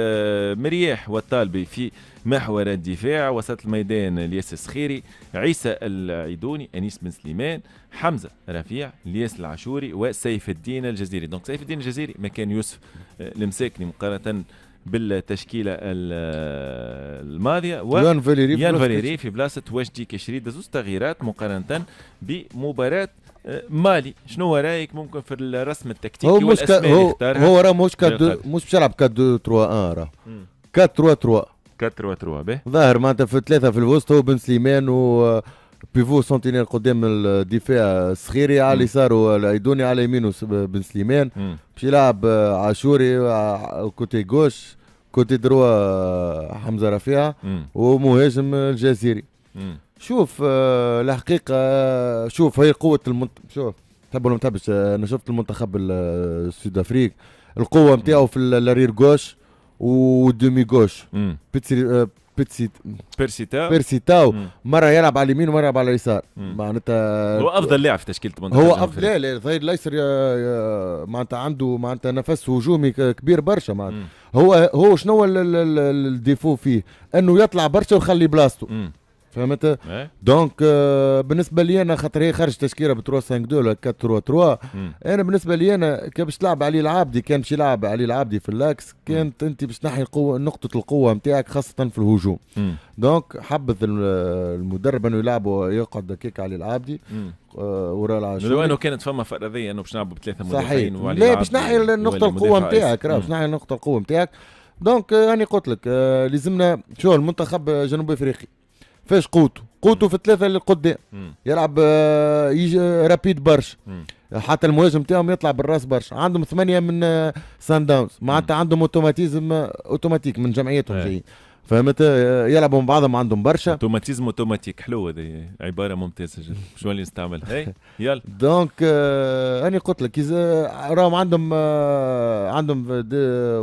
مرياح والطالبي في محور الدفاع، وسط الميدان الياس السخيري، عيسى العيدوني، انيس بن سليمان، حمزه رفيع، الياس العاشوري، وسيف الدين الجزيري. دونك سيف الدين الجزيري مكان يوسف المساكني مقارنه بالتشكيله الماضيه، ويان فاليري في بلاصه وجدي كشريد. زوز تغييرات مقارنه بمباراه مالي. شنو رايك ممكن في الرسم التكتيكي والاسماء اللي اختارها؟ هو راه مش بيلعب 4-2-3-1 راه 4-3-3 به ظاهر معناتها في 3 في الوسط هو بن سليمان و بيفو سنتينير قدام الدفاع الصخيري على اليسار والعيدوني على يمينه بن سليمان. باش يلعب عاشوري كوتي غوش كوتي دروا حمزه رفيع ومهاجم الجزيري. شوف الحقيقه شوف هي قوه شوف تحب ولا ما تحبش انا شفت المنتخب السود افريق القوه نتاعو في الارير غوش ودومي غوش. بيرسيتاو مره يلعب على اليمين ومره يلعب على اليسار. معناتها هو افضل لاعب في تشكيله المنتخب. هو افضل لا الظهير الايسر معناتها عنده معناتها نفس هجومي كبير برشا. معناتها هو شنو الديفو فيه انه يطلع برشا ويخلي بلاصتو. فهمت؟ دونك بالنسبه لي انا خاطر هي خرج تشكيله ب 3-5-2 ولا 4-3-3. انا بالنسبه لي انا كان باش تلعب علي العابدي كان باش يلعب علي العابدي في اللاكس كانت انت باش تنحي نقطه القوه نتاعك خاصه في الهجوم. دونك حبذ المدرب انه يلعبوا يقعد هكاك علي العابدي وراء العاشوري. لو انه كانت فما فرضيه انه باش نلعبوا ب3 مدافعين وعلي لا باش نحي النقطه القوه نتاعك باش نحي النقطه القوه نتاعك. دونك راني قلت لك لازمنا شو المنتخب جنوب افريقي فاش قوته في 3 اللي قدام يلعب يجي رابيد برشا. حتى المهاجم تاعهم يطلع بالراس برشا. عندهم 8 من سان داونز معناتها عندهم اوتوماتيك من جمعيتهم جايين. فهمت؟ يلعبوا مع بعضهم عندهم برشا اوتوماتيزم اوتوماتيك، حلوه هذه عباره ممتازه جدا، شو اللي نستعملها هي يلا. دونك انا قلت لك اذا راهم عندهم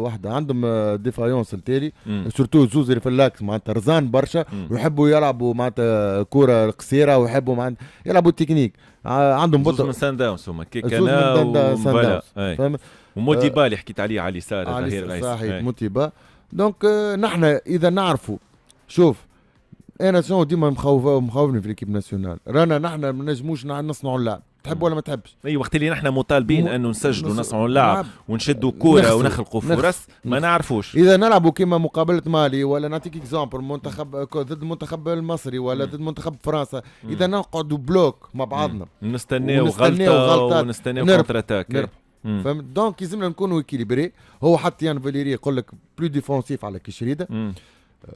واحده عندهم ديفايونس التالي سورتو زوز اللي في اللاكس معناتها رزان برشا ويحبوا يلعبوا معناتها كره قصيره ويحبوا يلعبوا تكنيك عندهم بطل من سان داونز هما كيكانا ومبالا وموتيبا اللي حكيت عليه على اليسار ظهير الايسر صحيح موتيبا. دونك نحن اذا نعرفوا شوف انا شنو ديما مخوفني في ليكيب ناسيونال رانا نحن ما نجموش نصنعوا اللعب تحب ولا ما تحبش. اي وقت اللي نحن مطالبين انه نسجلوا نصنعوا اللعب ونشدوا كوره ونخلقوا فرص ما نعرفوش. اذا نلعبوا كما مقابله مالي ولا نعطيك اكزامبل منتخب ضد المنتخب المصري ولا ضد منتخب فرنسا اذا نقعدوا بلوك مع بعضنا نستناو غلطه ونستناو كونتر اتاك فهمت؟ دونك لازمنا نكونوا اكيليبري. هو حتى يان فاليري يقول لك بلو ديفونسيف على كشريده.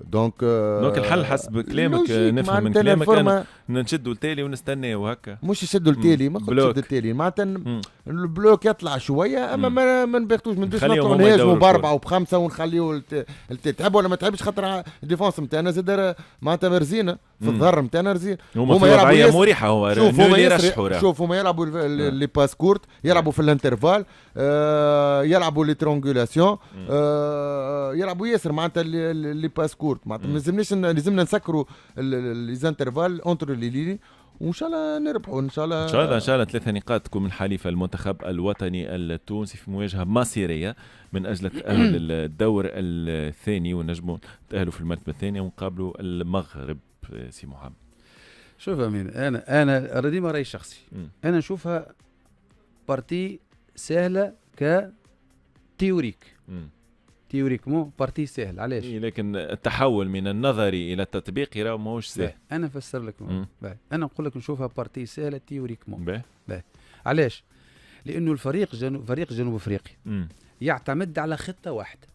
دونك الحل حسب كلامك نفهم من كلامك أن نشدوا التالي ونستناو هكا مش يشدوا التالي ما قلتش شد التالي معناتها البلوك يطلع شويه اما ما نبغيوش من دوش نطلعوا نهاجموا باربعه وبخمسه ونخليوا تحب ولا ما تحبش خاطر الديفونس نتاعنا زاد معناتها مرزينه في الظهر نتاعنا رزين. هما يلعبوا مريحه هو شوف هما يلعبوا لي باس كورت يلعبوا في الانترفال يلعبوا لي ترونغولاسيون يلعبوا ياسر معناتها لي باس كورت معناتها ما لازمنا نسكروا لي زانترفال اونتر لي ليني وان شاء الله نربحوا ان شاء الله. ان شاء الله 3 نقاط تكون من حليف المنتخب الوطني التونسي في مواجهه مصيريه من اجل التاهل الدور الثاني ونجموا نتاهلوا في المرتبه الثانيه ونقابلوا المغرب. سي محمد شوف امين انا ديما رايي شخصي انا نشوفها بارتي سهله تيوريكمون بارتي سهل. علاش؟ لكن التحول من النظري الى التطبيقي راه ماهوش سهل. انا نفسر لك انا نقول لك نشوفها بارتي سهله تيوريكمون. علاش؟ لانه فريق جنوب افريقيا يعتمد على خطه واحده.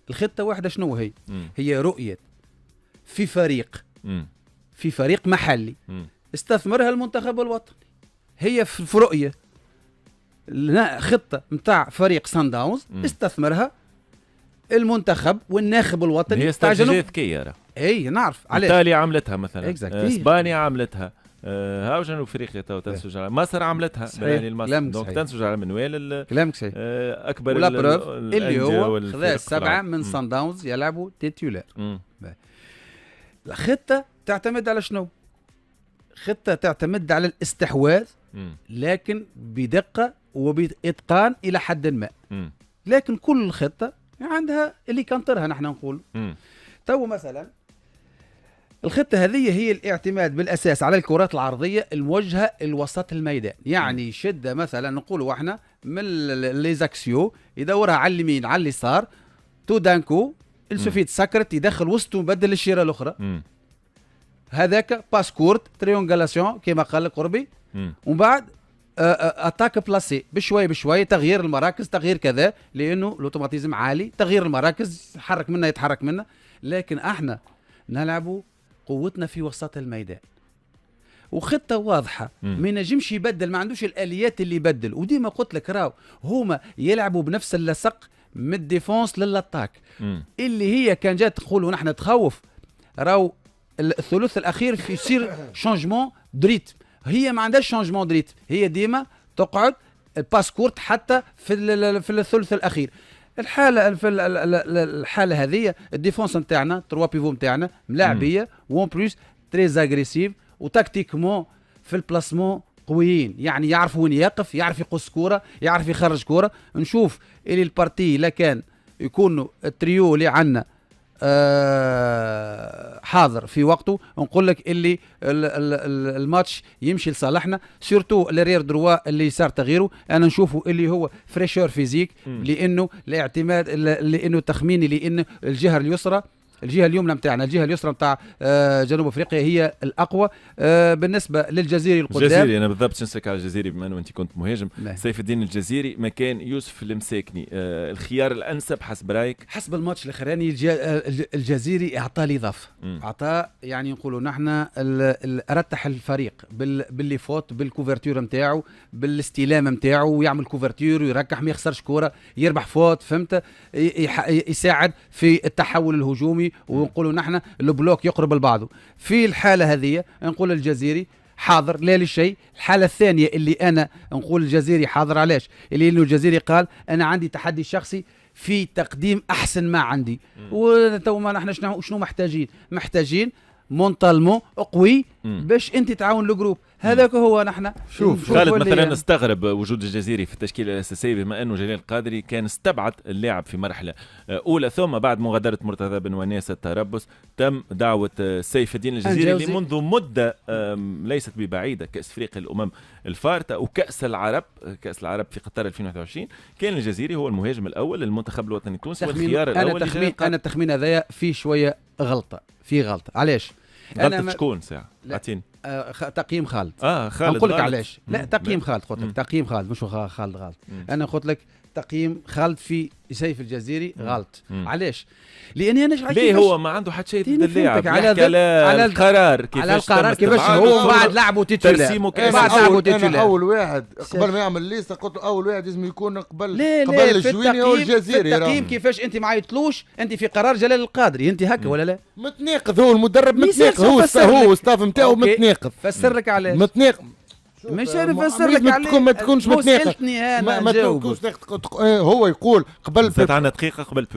الخطه واحده شنو هي؟ هي رؤيه في فريق محلي استثمرها المنتخب الوطني. هي في رؤيه خطه نتاع فريق سان داونز استثمرها المنتخب والناخب الوطني. هي استراتيجيه ذكيه. اي نعرف علاش. ايطاليا عملتها مثلا اسبانيا عملتها هاو جنوب افريقيا تنسج على مصر عملتها دونك تنسج على منوال كلامك صحيح اكبر اللي هو خذا 7 من سان داونز يلعبوا تيتولار. الخطه تعتمد على شنو؟ خطه تعتمد على الاستحواذ لكن بدقه وباتقان الى حد ما. لكن كل خطه عندها اللي كنطرها نحن نقول. تو مثلا الخطه هذه هي الاعتماد بالاساس على الكرات العرضيه الموجهه الوسط الميدان. يعني شده مثلا نقولوا احنا من لي زاكسيو يدورها على اليمين على اليسار تو دانكو السوفيت سكرت يدخل وسطه ويبدل الشيره الاخرى. هذاك باسكورت تريونغالاسيون كما قال لك قربي ومن بعد اتاك بلاسي بشوي تغيير المراكز تغيير كذا لانه الاوتوماتيزم عالي تغيير المراكز يتحرك منها. لكن احنا نلعبوا قوتنا في وسط الميدان وخطه واضحه ما ينجمش يبدل ما عندوش الاليات اللي يبدل. وديما قلت لك راو هما يلعبوا بنفس اللصق من الديفونس للاتاك اللي هي كان جات تقولوا نحن تخوف راو الثلث الاخير في يصير شانجمون دريت. هي ما عندهاش شانجمون دريت هي ديما تقعد الباسكورت حتى في الثلث الاخير. الحاله هذه الديفونس نتاعنا 3 بيفو نتاعنا ملاعبيه وون بلوس تري اغريسيف وتكتيكمون في البلاسمون قويين. يعني يعرف وين يقف يعرف يقص كوره يعرف يخرج كوره. نشوف اللي البارتي لا كان يكونوا التريو اللي عندنا حاضر في وقته نقول لك اللي الماتش يمشي لصالحنا سورتو الرير دروا اللي صار تغييره. انا نشوفه اللي هو فريشور فيزيك لانه الاعتماد لانه تخميني لان الجهه اليسرى الجهه اليمنى نتاعنا، الجهه اليسرى نتاع جنوب افريقيا هي الاقوى. بالنسبه للجزيري القدام، الجزيري انا بالضبط نسالك على الجزيري بما انه انت كنت مهاجم. لا. سيف الدين الجزيري مكان يوسف المساكني، الخيار الانسب حسب رايك؟ حسب الماتش الاخراني الجزيري اعطاه الاضافه، اعطاه يعني نقولوا نحن رتح الفريق باللي فوت، بالكوفرتور نتاعو، بالاستلام نتاعو، ويعمل كوفرتور ويركح ما يخسرش كوره، يربح فوت، فهمت؟ يساعد في التحول الهجومي، ونقولوا نحن البلوك يقرب لبعضه. في الحاله هذه نقول الجزيري حاضر لا للشيء. الحالة الثانية اللي أنا نقول الجزيري حاضر علاش؟ اللي إنه الجزيري قال أنا عندي تحدي شخصي في تقديم أحسن ما عندي. وتو ما نحن شنو محتاجين مونتالمون قوي باش انت تعاون الجروب هذاك هو. نحن شوف خالد مثلا نستغرب وجود الجزيري في التشكيله الاساسيه بما انه جلال القادري كان استبعد اللاعب في مرحله اولى، ثم بعد مغادره مرتضى بن وناس التربص تم دعوه سيف الدين الجزيري اللي منذ مده ليست ببعيده كاس افريقيا الامم الفارطه وكاس العرب في قطر 2021 كان الجزيري هو المهاجم الاول للمنتخب الوطني التونسي والخيار الاول. انا التخمين هذايا فيه شويه غلطه، علاش؟ غلطة شكون ساعة؟ عطيني تقييم خالد. خالد نقول لك علاش؟ لا تقييم خالد، قلت لك تقييم خالد مش خالد غلط. انا قلت لك تقييم خالد في سيف الجزيري غلط. علاش؟ لاني انا ليه هو ما عنده حتى شيء ضد اللاعب، على القرار كيفاش هو بعد لعبه تيتولار، بعد لعبه تيتولار. اول واحد قبل ما يعمل ليست قلت له اول واحد لازم يكون قبل الجويني او الجزيري. التقييم كيفاش انت ما عيطلوش انت في قرار جلال القادري انت هكا ولا لا؟ متناقض، هو المدرب متناقض، هو الستاف نتاعو متناقض. فسر لك علاش متناقض. مش عارف افسر لك عليه. ما تكونش متناقض، ما تكونش هو يقول قبل زاد عندنا دقيقه قبل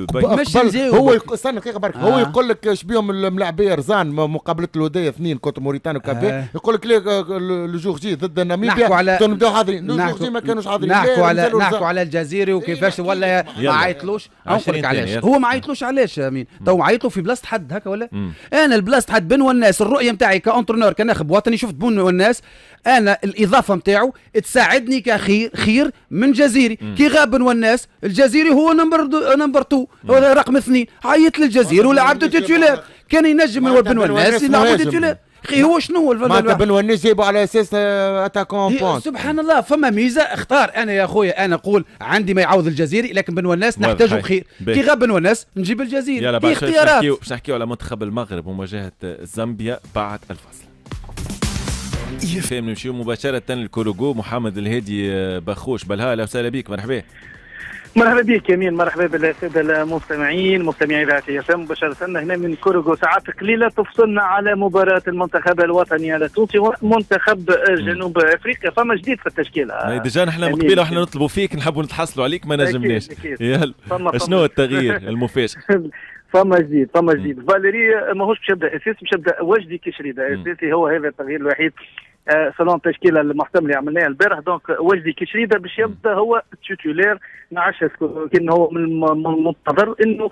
مش نجاوب. هو استنى دقيقه برك. هو يقول لك اش بيهم الملاعبيه رزان مقابله الوديه 2 كوت موريتانيا وكافيه. يقول لك لو جور جي ضد ناميبيا نبداو حاضرين، لو جور جي ما كانوش حاضرين. نحكوا على الجزيري وكيفاش ولا ما عيطلوش. نقول لك علاش هو ما عيطلوش. علاش يا امين؟ تو معيطلوا في بلاصه حد هكا ولا؟ انا البلاصه حد بن والناس الرؤيه نتاعي كأنترونور كناخب وطني شفت بن والناس انا الاضافه نتاعو تساعدني خير من جزيري. كي غاب بن والناس الجزيري هو نمبر 2 هو رقم 2 عيط للجزيري ولعبته تيتولار. كان ينجم هو بن والناس يلعبوا تيتولار. اخي هو شنو معناتها بن والناس جايبوا على اساس اتاكون بوينت. سبحان الله فما ميزه اختار. انا يا خويا انا نقول عندي ما يعوض الجزيري لكن بن والناس نحتاجه خير. كي غاب بن والناس نجيب الجزيري. في اختيارات. باش نحكيو على منتخب المغرب ومواجهه زامبيا بعد الفصل. نمشيو مباشرة للكوروغو. محمد الهادي بخوش بالها، اهلا وسهلا بك. مرحبا بك يمين، مرحبا بالساده المستمعين مستمعي اذاعه يفهم مباشره هنا من كوروغو. ساعات قليله تفصلنا على مباراه المنتخب الوطني التونسي ومنتخب جنوب افريقيا. فما جديد في التشكيله ديجا نحن من قبيله وحنا نطلبوا فيك نحبوا نتحصلوا عليك ما نجمناش. يلا شنو التغيير المفاجئ؟ فما جديد فاليري ماهوش باش يبدا اساسي، باش يبدا وجدي كشريده اساسي. هو هذا التغيير الوحيد سلون التشكيله المحتمله اللي عملناها البارح. دونك وجدي كشريده باش يبدا هو تيتولير. نعرفش كان هو من المنتظر انه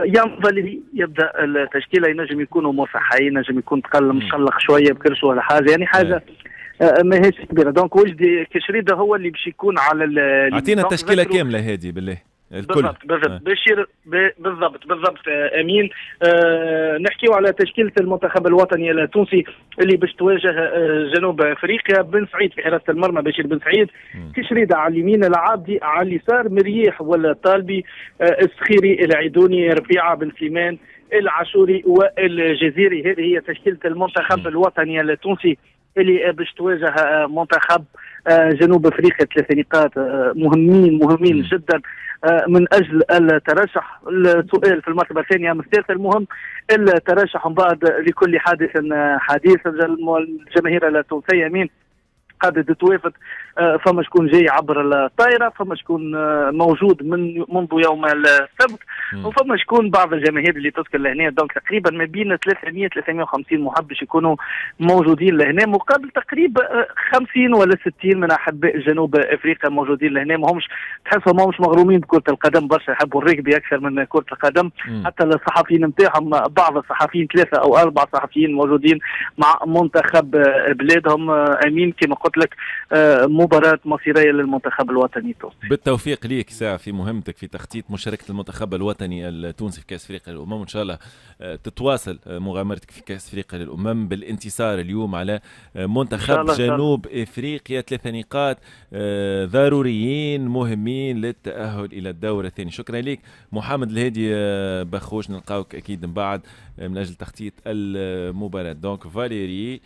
يام فاليري يبدا التشكيله. ينجم يكونوا مصحي، ينجم يكون مشلق شويه بكرش ولا حاجه، يعني حاجه ماهيش كبيره. دونك وجدي كشريده هو اللي باش يكون على اعطينا التشكيله كامله هذه بالله الكل. بالضبط بشير بالضبط امين. نحكيو على تشكيله المنتخب الوطني التونسي اللي باش تواجه جنوب افريقيا. بن سعيد في حراسه المرمى، بشير بن سعيد. كشريده على اليمين، العابدي على اليسار، مريح والطالبي، السخيري، العيدوني، ربيعه، بن سليمان، العاشوري والجزيري. هذه هي تشكيله المنتخب الوطني التونسي اللي باش تواجه منتخب جنوب افريقيا. 3 نقاط مهمين جدا من اجل الترشح. السؤال في المرتبه الثانيه من الثالثه المهم الترشح من بعد لكل حادث حديث. الجماهير التونسيه مين قاعده تتوافد. فما شكون جاي عبر الطائره، فما شكون موجود منذ يوم السبت، وفما شكون بعض الجماهير اللي تسكن لهنا. دونك تقريبا ما بين 300-350 محب باش يكونوا موجودين لهنا، مقابل تقريبا 50 ولا 60 من احباء جنوب افريقيا موجودين لهنا. ماهمش تحسهم ماهمش مغرومين بكره القدم برشا، يحبوا الركبي اكثر من كره القدم. حتى الصحفيين نتاعهم بعض الصحفيين 3 أو 4 صحفيين موجودين مع منتخب بلادهم امين كما قلت لك مباراة مصيرية للمنتخب الوطني التونسي. بالتوفيق ليك ساعة في مهمتك في تخطيط مشاركة المنتخب الوطني التونسي في كأس أفريقيا للأمم، وإن شاء الله تتواصل مغامرتك في كأس أفريقيا للأمم بالانتصار اليوم على منتخب جنوب أفريقيا. 3 نقاط ضروريين مهمين للتأهل إلى الدور الثاني. شكرا لك محمد الهادي بخوش، نلقاوك أكيد من بعد من أجل تخطيط المباراة. دونك فاليري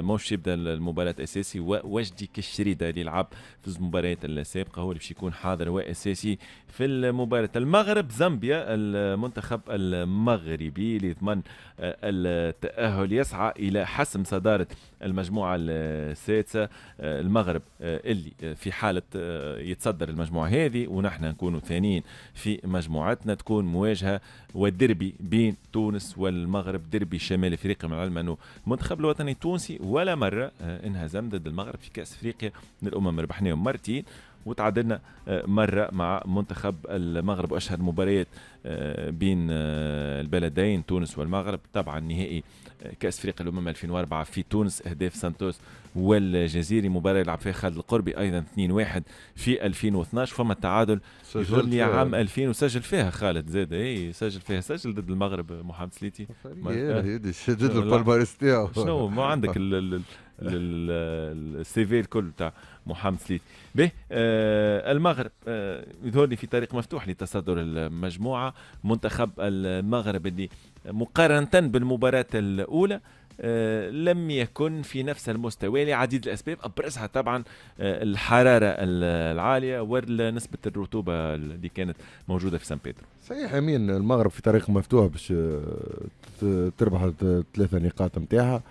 مش يبدأ المباراة أساسي، ووجدي كالشريدة اللي يلعب في المباريات السابقة هو اللي باش يكون حاضر وأساسي في المباراة. المغرب زامبيا، المنتخب المغربي اللي يضمن التأهل يسعى إلى حسم صدارة المجموعة السادسة. المغرب اللي في حالة يتصدر المجموعة هذه ونحن نكون ثانيين في مجموعتنا، تكون مواجهة والدربي بين تونس والمغرب، دربي شمال افريقيا. مع العلم انه المنتخب الوطني التونسي ولا مرة انهزم ضد المغرب في كأس افريقيا للأمم، ربحناهم مرتين وتعادلنا مرة مع منتخب المغرب. وأشهر مباريات بين البلدين تونس والمغرب طبعا نهائي كأس أفريقيا الأمم 2004 في تونس، أهداف سانتوس والجزيري، مباراة لعب فيها خالد القربي أيضا 2-1 في 2012. فما التعادل يظل عام 2000 وسجل فيها خالد زاد، سجل فيها، سجل ضد المغرب محمد سليتي ضد البالماريس تاعو. شنو ما عندك السي في الكل تاع محمد سليتي. به المغرب يظهر في طريق مفتوح لتصدر المجموعة. منتخب المغرب اللي مقارنة بالمباراة الأولى لم يكن في نفس المستوى لعديد الأسباب، أبرزها طبعا الحرارة العالية ونسبة الرطوبة اللي كانت موجودة في سان بيترو. صحيح أمين، المغرب في طريق مفتوح باش تربح 3 نقاط متاعها.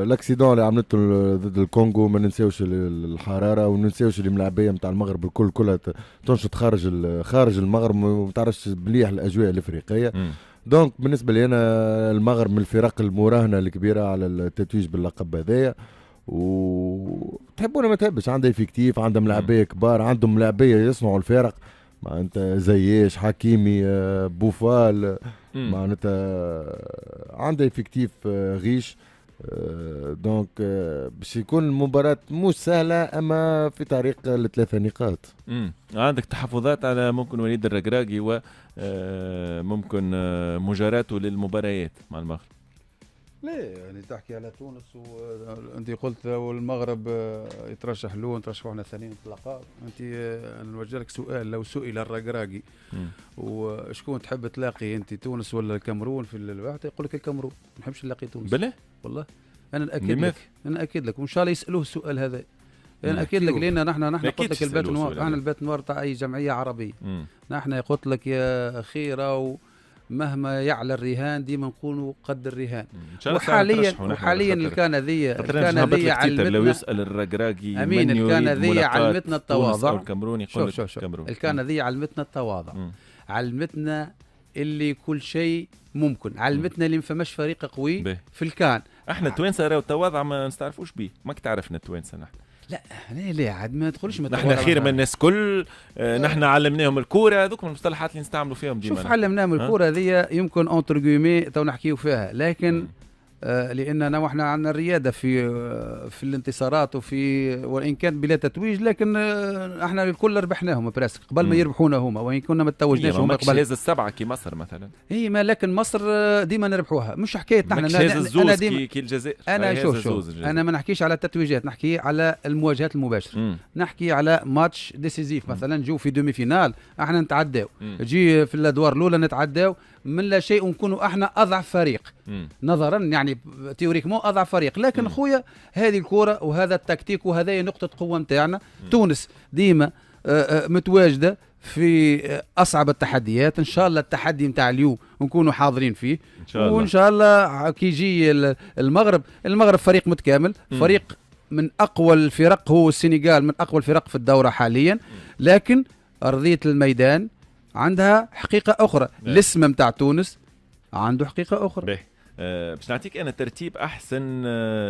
الاكسيدون اللي عملته ضد الكونغو ما ننساوش الحراره، وما ننساوش الملاعبيه نتاع المغرب الكل كلها تنشط خارج المغرب، ما تعرفش مليح الاجواء الافريقيه. دونك بالنسبه لي انا المغرب من الفرق المراهنه الكبيره على التتويج باللقب هذايا، وتحبونا ما تحبش عندها افكتيف، عندها ملاعبيه كبار، عندهم ملاعبيه يصنعوا الفرق معناتها زياش حكيمي بوفال معناتها عندها افكتيف غيش. دونك باش يكون المباراة مش سهلة اما في طريق ل3 نقاط. عندك تحفظات على ممكن وليد الركراكي وممكن مجاراته للمباريات مع المغرب؟ لا يعني تحكي على تونس وانت قلت والمغرب يترشح له نترشحوا احنا ثانيين في اللقب. انت انا نوجه لك سؤال، لو سئل الركراكي وشكون تحب تلاقي انت، تونس ولا الكاميرون في الوقت، يقول لك الكاميرون، ما نحبش نلاقي تونس. بلى والله انا ناكد لك وان شاء الله يسالوه السؤال هذا. انا اكيد لك لان نحن قلت لك البيت نوار، احنا البيت نوار تاع اي جمعيه عربيه. نحن قلت لك يا خيره مهما يعلى الرهان ديما نكونوا قد الرهان. وحاليا الكنديه علمتنا، لو يسال الركراكي امين الكنديه علمتنا التواضع. شوف الكنديه علمتنا التواضع، علمتنا اللي كل شيء ممكن، علمتنا اللي ما فماش فريق قوي في الكان. احنا توانسه راهو التواضع ما نستعرفوش به، ماك تعرفنا التوانسه نحن. لا عاد ما تدخلش نحن خير من الناس كل نحن علمناهم الكوره، هذوك من المصطلحات اللي نستعملوا فيهم ديما. شوف علمناهم الكوره هذه يمكن اونتر جومي تو نحكيو فيها، لكن لاننا وحنا عندنا الرياده في الانتصارات وان كان بلا تتويج، لكن احنا الكل ربحناهم براسك قبل ما يربحونا هما، وان كنا ما تتوجناش هما قبل. هذا السبعه كي مصر مثلا هي ما، لكن مصر ديما نربحوها، مش حكايه نحن انا ديما كي الجزائر. انا شوف انا ما نحكيش على التتويجات، نحكي على المواجهات المباشره. نحكي على ماتش ديسيزيف مثلا، نجو في دومي فينال احنا نتعداو، تجي في الادوار الاولى نتعداو من لا شيء ونكونوا احنا اضعف فريق نظرا يعني تيوريكمون اضعف فريق، لكن خويا هذه الكره وهذا التكتيك وهذه نقطه قوه نتاعنا. تونس ديما متواجده في اصعب التحديات، ان شاء الله التحدي نتاع اليوم نكونوا حاضرين فيه إن شاء الله. وان شاء الله كي يجي المغرب فريق متكامل، فريق من اقوى الفرق، هو السنغال من اقوى الفرق في الدوره حاليا، لكن ارضيه الميدان عندها حقيقه اخرى. الاسم نتاع تونس عنده حقيقه اخرى. باش نعطيك انا ترتيب احسن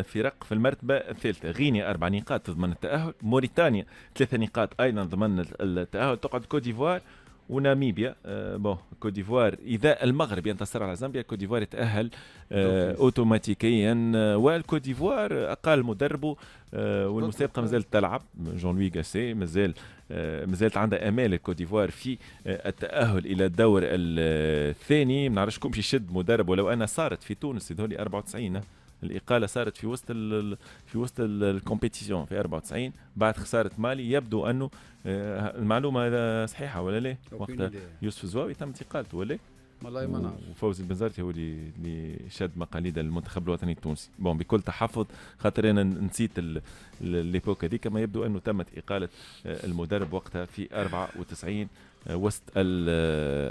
فرق في المرتبه الثالثه. غينيا 4 نقاط تضمن التاهل، موريتانيا 3 نقاط ايضا ضمن التاهل، تقعد كوت ديفوار وناميبيا. بون كوت ديفوار اذا المغرب ينتصر على زامبيا كوت ديفوار يتاهل اوتوماتيكيا، والكوت ديفوار اقل مدربه والمسابقه مازالت تلعب. جون لوي غاسي مازالت عندها امال الكوت ديفوار في التاهل الى الدور الثاني. ما نعرفش شكون باش يشد مدرب، ولو انا صارت في تونس هذولي 94 الاقاله صارت في وسط الكومبيتيسيون في 94 بعد خساره مالي. يبدو انه المعلومه هذا صحيحه ولا لا؟ وقت يوسف زواوي تم اقالته ولا؟ والله ما نعرف. وفوزي البنزرتي هو اللي شد مقاليد المنتخب الوطني التونسي. بون بكل تحفظ خاطر انا نسيت ليبوك هذيك، ما يبدو انه تمت اقاله المدرب وقتها في 94 وسط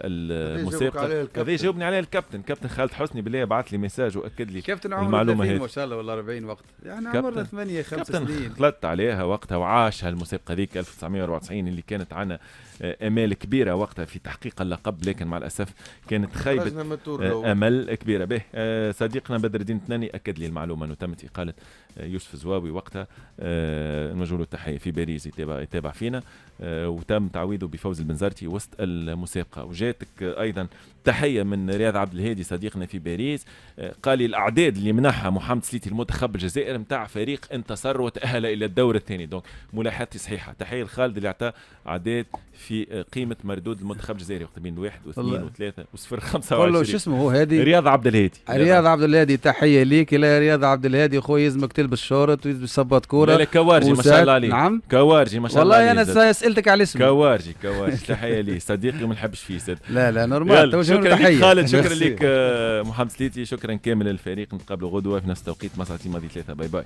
المسابقه. هذا يجاوبني عليه كابتن خالد حسني بالله، بعث لي ميساج واكد لي كابتن المعلومه هذه ما شاء الله ولا 40 وقت يعني عمرنا 8-5 سنين خلطت عليها وقتها وعاش هالمسابقه هذيك 1994 اللي كانت عنا امال كبيره وقتها في تحقيق اللقب، لكن مع الاسف كانت خيبه امل كبيره به. صديقنا بدر الدين الثاني اكد لي المعلومه انه تمت اقاله يوسف زواوي وقتها. نوجه له التحيه في باريس يتابع فينا، وتم تعويضه بفوز البنزرتي وسط المسابقه. وجاتك ايضا تحيه من رياض عبد الهادي صديقنا في باريس، قال لي الاعداد اللي منحها محمد سليتي المنتخب الجزائر نتاع فريق انتصر وتاهل الى الدور الثاني. دونك ملاحظتي صحيحه. تحيه لخالد اللي اعطى اعداد في قيمه مردود المنتخب الجزائري وقت بين 1 و2 و3 و0.25. قول شو اسمه هو هادي؟ رياض عبد الهادي. رياض عبد الهادي تحيه ليك. لا رياض عبد الهادي خويا يلزمك تلبس شورت ويلبس صباط كوره. لا كوارجي ما شاء الله عليه. نعم كوارجي ما شاء الله عليه. والله انا سالتك على اسمه كوارجي تحيه لي صديقي وما نحبش فيه سد. لا نورمال. شكرا لك خالد، شكرا لك محمد سليتي، شكرا كامل للفريق. نتقابلوا غدوه في نفس التوقيت مساء ماضي 3. باي باي.